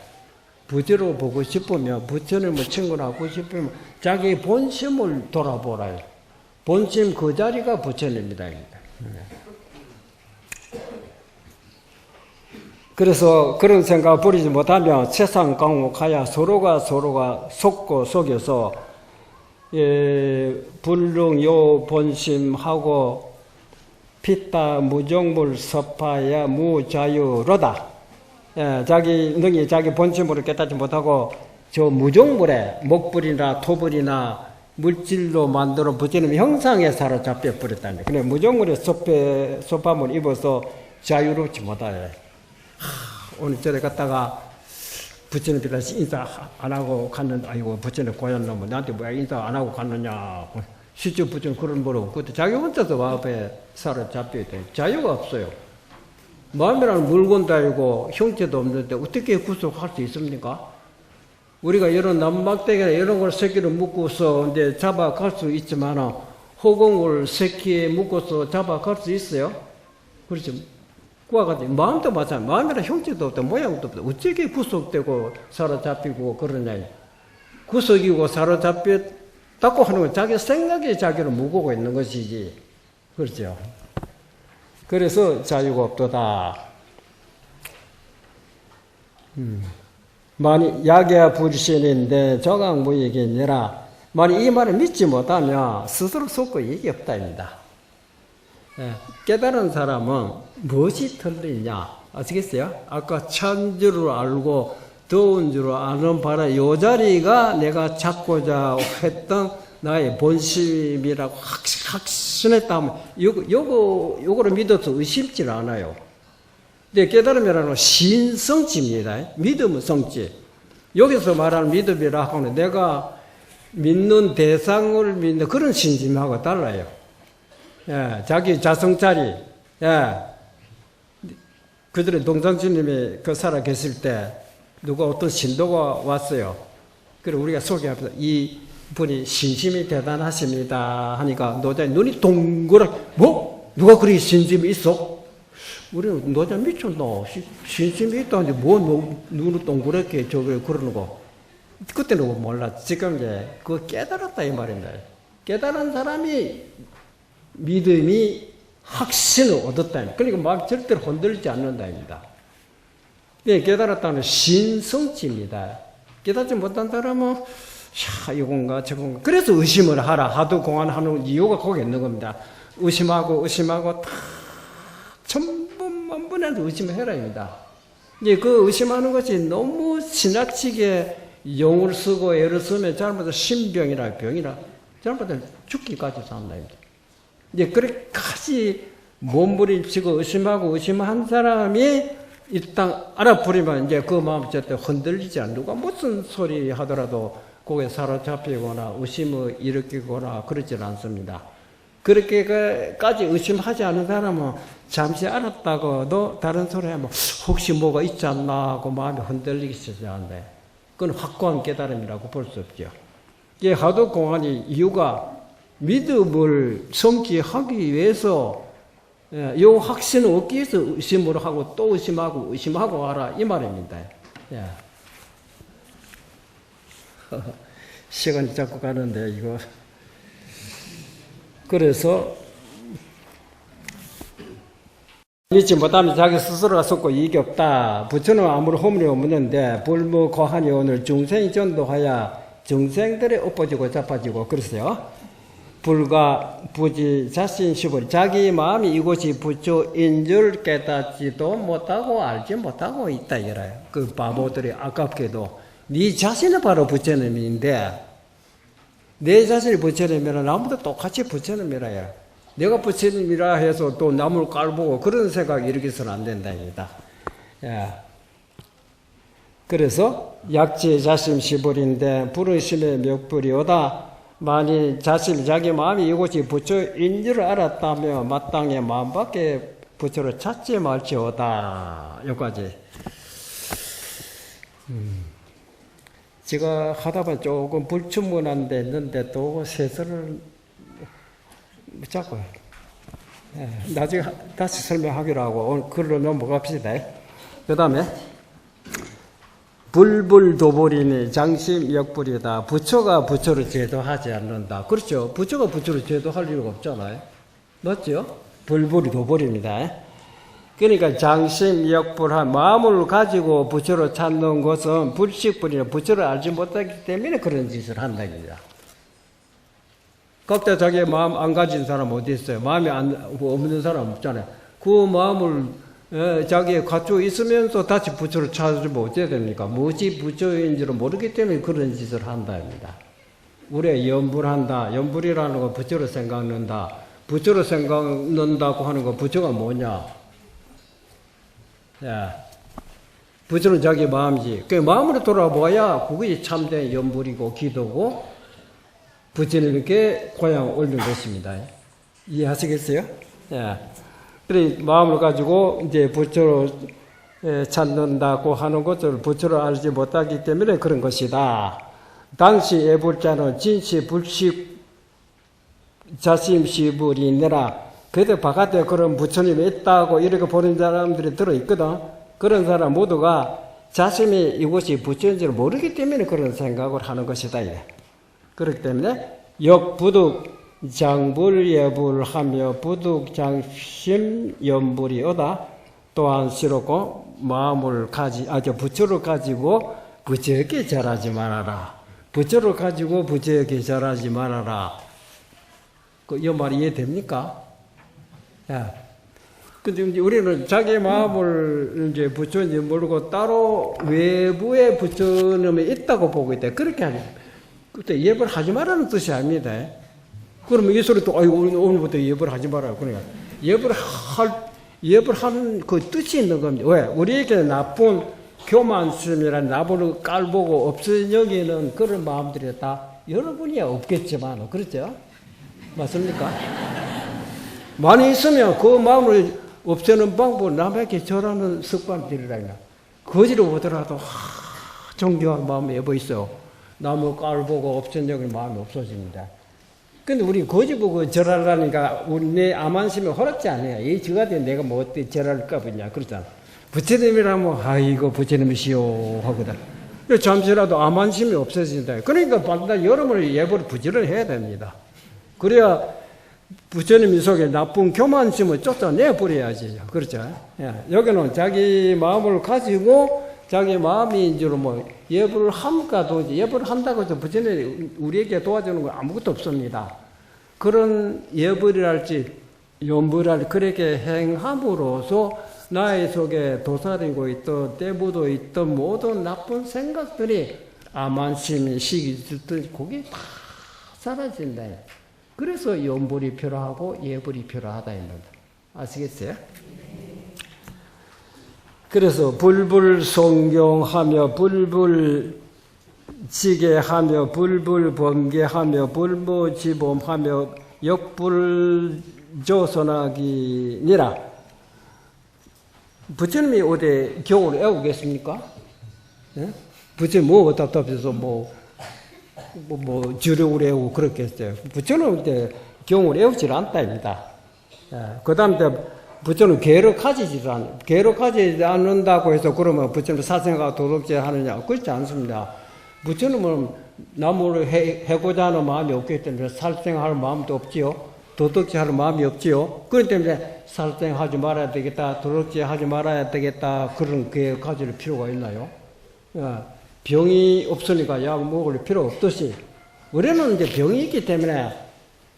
부처를 보고 싶으면 부처님을 친구하고 싶으면 자기 본심을 돌아보라. 본심 그 자리가 부처님이다. 그래서 그런 생각을 버리지 못하면 세상 강목하야 서로가 속고 속여서 불능요 본심하고 피따 무정물 서파야 무자유로다. 자기 능히 자기 본심으로 깨닫지 못하고 저 무정물에 목불이나 토불이나 물질로 만들어 부처님 형상에 사로잡혀 버렸다는 거예요. 무정물에 소파물 입어서 자유롭지 못하여. 오늘 저래 갔다가 부처님한테 인사 안 하고 갔는데 아이고 부처님 고얀 놈은 나한테 왜 인사 안 하고 갔느냐. 실제 부처님 그런 모르고 그때 자기 혼자서 마음에 사로잡혀 있다. 자유가 없어요. 마음이라는 물건도 아니고 형체도 없는데 어떻게 구속할 수 있습니까? 우리가 이런 남막대기나 이런 걸 새끼를 묶고서 이제 잡아갈 수 있지만 호공을 새끼에 묶어서 잡아갈 수 있어요? 그렇죠. 그와 같이 마음도 마찬가지. 마음이란 형체도 없다, 모양도 없다. 어떻게 구속되고 사로잡히고 그러냐. 구속이고 사로잡혔다고 하는 건 자기 생각이 자기를 무거고 있는 것이지. 그렇죠. 그래서 자유가 없도다. 만약 약야 불신인데 조각무익이니라. 만약 이 말을 믿지 못하면 스스로 속고 이익이 없다입니다. 깨달은 사람은 무엇이 틀리냐 아시겠어요? 아까 찬 줄 알고 더운 줄 아는 바라 이 자리가 내가 찾고자 했던 나의 본심이라고 확신했다면 요거를 믿어서 의심치 않아요. 근데 깨달음이라는 신성지입니다. 믿음은 성지. 여기서 말하는 믿음이라 하고는 내가 믿는 대상을 믿는 그런 신심하고 달라요. 자기 자성짜리, 그들의 동상주님이 그 살아 계실 때 누가 어떤 신도가 왔어요. 그래 우리가 소개합니다. 이 분이 신심이 대단하십니다 하니까 노자의 눈이 동그랗게 뭐? 누가 그리 신심이 있어? 우리는 노자 미쳤나? 신심이 있다는데 뭐 눈을 동그랗게 저걸 그러는 거. 그때는 몰랐지. 지금 이제 그거 깨달았다 이 말입니다. 깨달은 사람이 믿음이 확신을 얻었다. 그러니까 마음이 절대로 흔들리지 않는다입니다. 깨달았다는 신성치입니다. 깨닫지 못한 사람은 이건가 저건가. 그래서 의심을 하라. 하도 공안하는 이유가 거기 있는 겁니다. 의심하고 다 천분만분해도 의심을 해라입니다. 이제 그 의심하는 것이 너무 지나치게 용을 쓰고 애를 쓰면 잘못해서 신병이라 병이라 잘못해서 죽기까지 산다입니다. 이제 그렇게까지 몸부림치고 의심한 사람이 일단 알아버리면 이제 그 마음이 절대 흔들리지 않는 누가 무슨 소리 하더라도 거기에 사로잡히거나 의심을 일으키거나 그러질 않습니다. 그렇게까지 의심하지 않은 사람은 잠시 알았다고도 다른 소리 하면 혹시 뭐가 있지 않나 하고 마음이 흔들리기 시작하는데 그건 확고한 깨달음이라고 볼 수 없죠. 이게 하도 공안이 이유가 믿음을 성취하기 위해서 이 확신을 얻기 위해서 의심을 하고 또 의심하고 하라 이 말입니다. 시간이 자꾸 가는데 이거 그래서 믿지 못하면 자기 스스로가 속고 이익이 없다. 부처는 아무런 허물이 없는데 불무 거한이 오늘 중생이 전도하여 중생들이 엎어지고 자빠지고 그랬어요. 불과 부지 자신식을 자기 마음이 이곳이 부처인 줄 깨닫지도 못하고 알지 못하고 있다 이래요. 그 바보들이 아깝게도 네 자신은 바로 부처님인데 내 자신이 부처님이라 나무도 똑같이 부처님이라 해. 내가 부처님이라 해서 또 나무를 깔보고 그런 생각이 일으켜서는 안 된다입니다. 예. 그래서 약지 자심 시불인데 부르심의 멱불이오다. 만일 자심 자기 마음이 이곳이 부처인 줄 알았다며 마땅히 마음밖에 부처를 찾지 말지어다. 여기까지. 제가 하다 보면 조금 불충분한 데 있는데 또 세서를 자고요. 예, 나중에 다시 설명하기로 하고 오늘 글로 넘어갑시다. 그 다음에 불불도불이니 장심역불이다. 부처가 부처를 제도하지 않는다. 그렇죠. 부처가 부처를 제도할 이유가 없잖아요. 맞죠? 불불이 도불입니다. 그러니까 장심역불한 마음을 가지고 부처를 찾는 것은 불식불이나 부처를 알지 못하기 때문에 그런 짓을 한다입니다. 각자 자기의 마음 안 가진 사람 어디 있어요? 마음이 없는 사람 없잖아요. 그 마음을 자기가 갖추고 있으면서 다시 부처를 찾으면 어찌해야 됩니까? 무엇이 부처인지를 모르기 때문에 그런 짓을 한다입니다. 우리가 연불한다. 연불이라는 건 부처를 생각는다. 부처를 생각는다고 하는 건 부처가 뭐냐? 야, 부처는 자기 마음이지. 그 마음으로 돌아봐야 그것이 참된 연불이고 기도고 부처님께 고향을 올린 것입니다. 이해하시겠어요? 예. 그래, 마음을 가지고 이제 부처를 찾는다고 하는 것을 부처를 알지 못하기 때문에 그런 것이다. 당시 애불자는 진시 불식 자심시불이 있느라 그래도 바깥에 그런 부처님이 있다고 이렇게 보는 사람들이 들어있거든. 그런 사람 모두가 자신이 이곳이 부처인지를 모르기 때문에 그런 생각을 하는 것이다. 그렇기 때문에 역부득 장불예불하며 부득장심 연불이오다. 또한 시롭고 마음을 부처를 가지고 부처에게 절하지 말아라. 부처를 가지고 부처에게 절하지 말아라. 이 말이 이해됩니까? 야. 근데 우리는 자기 마음을 이제 부처인지 모르고 따로 외부에 부처님이 있다고 보고 있다. 그렇게 하면 그때 예불 하지 말라는 뜻이 아닙니다. 그러면 이 소리 또, 아이고, 오늘부터 예불 하지 말아요. 그러니까 예불하는 그 뜻이 있는 겁니다. 왜? 우리에게 나쁜 교만심이란 나무를 깔보고 없어지는 그런 마음들이 다 여러분이 없겠지만, 그렇죠? 맞습니까? 많이 있으면 그 마음을 없애는 방법을 남에게 절하는 습관들이라니까. 거지로 보더라도, 존경한 마음이 예보 있어. 나무 깔보고 없애는 마음이 없어집니다. 근데 우리 거지 보고 절하려니까 우리 내 암안심이 허락지 않아요. 이 저가 돼 내가 뭐 어떻게 절할까 보냐. 그렇잖아. 부처님이라면 아이고 부처님이시오 하거든. 잠시라도 암안심이 없어진다. 그러니까 반드시 여러분의 예불을 부지를 해야 됩니다. 그래야 부처님 속에 나쁜 교만심을 쫓아내버려야지. 그렇죠. 예. 여기는 자기 마음을 가지고 자기 마음인지로 뭐 예불을 함과 동시에 예불을 한다고 해서 부처님이 우리에게 도와주는 건 아무것도 없습니다. 그런 예불이랄지 연불이랄지 그렇게 행함으로써 나의 속에 도사리고 있던 떼부도 있던 모든 나쁜 생각들이 암안심이 시기 있을 그게 다 사라진다. 그래서 연불이 필요하고 예불이 필요하다 했는데 아시겠어요? 그래서 불불 성경하며 불불 지게하며 불불 번개하며 불무지범하며 역불 조선하기니라. 부처님이 어디 경을 애우겠습니까? 예? 부처님 뭐 답답해서 주력을 애우고 그렇겠어요. 부처는 그때 경을 애우질 않다입니다. 예. 그 다음 때 부처는 괴력하지 않는다고 해서 그러면 부처는 사생과 도덕질 하느냐? 그렇지 않습니다. 부처님은 나무를 해고자 하는 마음이 없기 때문에 살생할 마음도 없지요. 도덕질 하는 마음이 없지요. 그렇기 때문에 살생하지 말아야 되겠다. 도덕질 하지 말아야 되겠다. 그런 계획 가질 필요가 있나요? 병이 없으니까 약 먹을 필요 없듯이 우리는 이제 병이 있기 때문에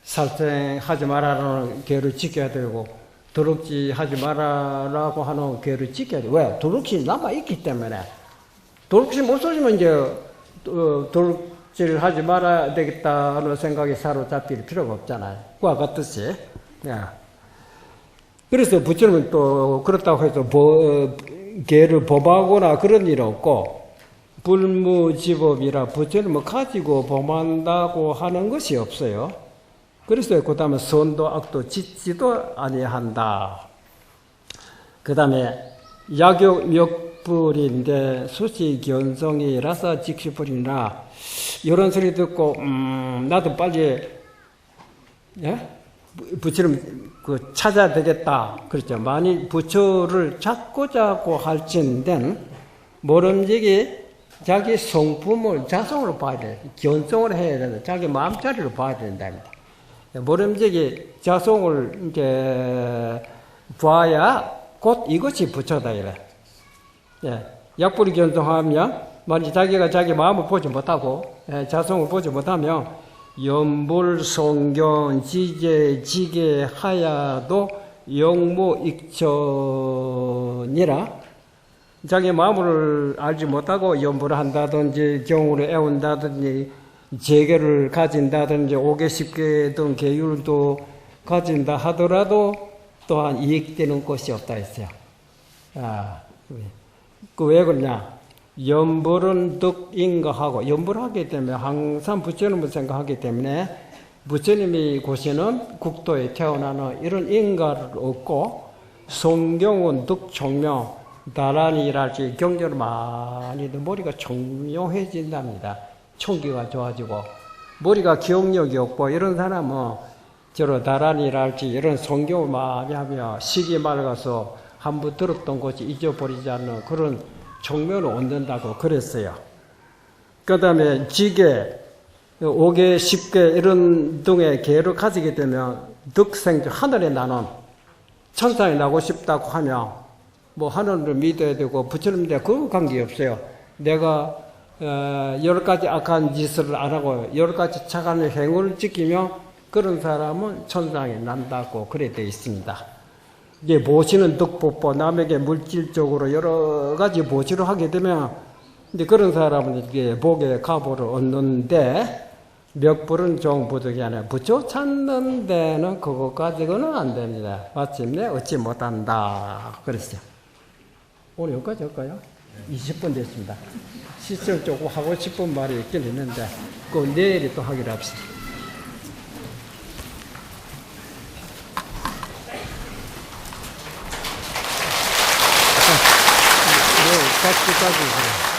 살생하지 말아라는 계획을 지켜야 되고 도둑질 하지 말아라고 하는 계획을 지켜야 돼. 왜? 도둑질이 남아있기 때문에. 도둑질 못 쏘지면 이제, 질 하지 말아야 되겠다는 생각에 사로잡힐 필요가 없잖아요. 그와 같듯이. 그래서 부처님은 또 그렇다고 해서 개를 범하거나 그런 일 없고, 불무지법이라 부처님을 가지고 범한다고 하는 것이 없어요. 그래서 그 다음에 선도 악도 짓지도 아니한다. 그 다음에 약욕 역불인데 수시 견성이라서 직시불이나 이런 소리 듣고 나도 빨리 부처님 찾아야 되겠다. 그렇죠. 만일 부처를 찾고자 할진된 모름지기 자기 성품을 자성으로 봐야 돼. 견성을 해야 된다. 자기 마음자리로 봐야 된답니다. 모름지기 자성을 이제 봐야 곧 이것이 부처다 이래. 약불이 견성하면 만약 자기가 자기 마음을 보지 못하고 자성을 보지 못하면 연불, 성경, 지제, 지계, 하야도 영무익천이라 자기 마음을 알지 못하고 연불을 한다든지 경우를 애운다든지 재계를 가진다든지 5개, 10개 등 계율도 가진다 하더라도 또한 이익되는 것이 없다 했어요. 왜 그러냐? 연불은 득인가하고 연불을 하기 때문에 항상 부처님을 생각하기 때문에 부처님이 고시는 국토에 태어나는 이런 인가를 얻고 성경은 득총명 나란히랄지 경전을 많이 듣는 머리가 총명해진답니다. 총기가 좋아지고 머리가 기억력이 없고 이런 사람은 저런 나란히랄지 이런 성경을 많이 하며 식이 맑아서 한번 들었던 것이 잊어버리지 않는 그런 총명을 얻는다고 그랬어요. 그 다음에 지계, 5개, 10개 이런 등의 계를 가지게 되면 득생주 하늘에 나는 천상에 나고 싶다고 하면 뭐 하늘을 믿어야 되고 부처님한테 그거 관계없어요. 내가 10가지 악한 짓을 안 하고 10가지 착한 행위를 지키면 그런 사람은 천상에 난다고 그래 되어 있습니다. 이제 보시는 득법보 남에게 물질적으로 여러 가지 보시를 하게 되면 이제 그런 사람은 이게 복의 가보를 얻는데 멱불은 종부득이 아니라 부처 찾는 데는 그것 가지고는 안 됩니다. 마침내 얻지 못한다. 그랬어요. 오늘 여기까지 할까요? 20분 됐습니다. 시청 조금 하고 싶은 말이 있긴 있는데 그 내일이 또 하기로 합시다. 같이 가지고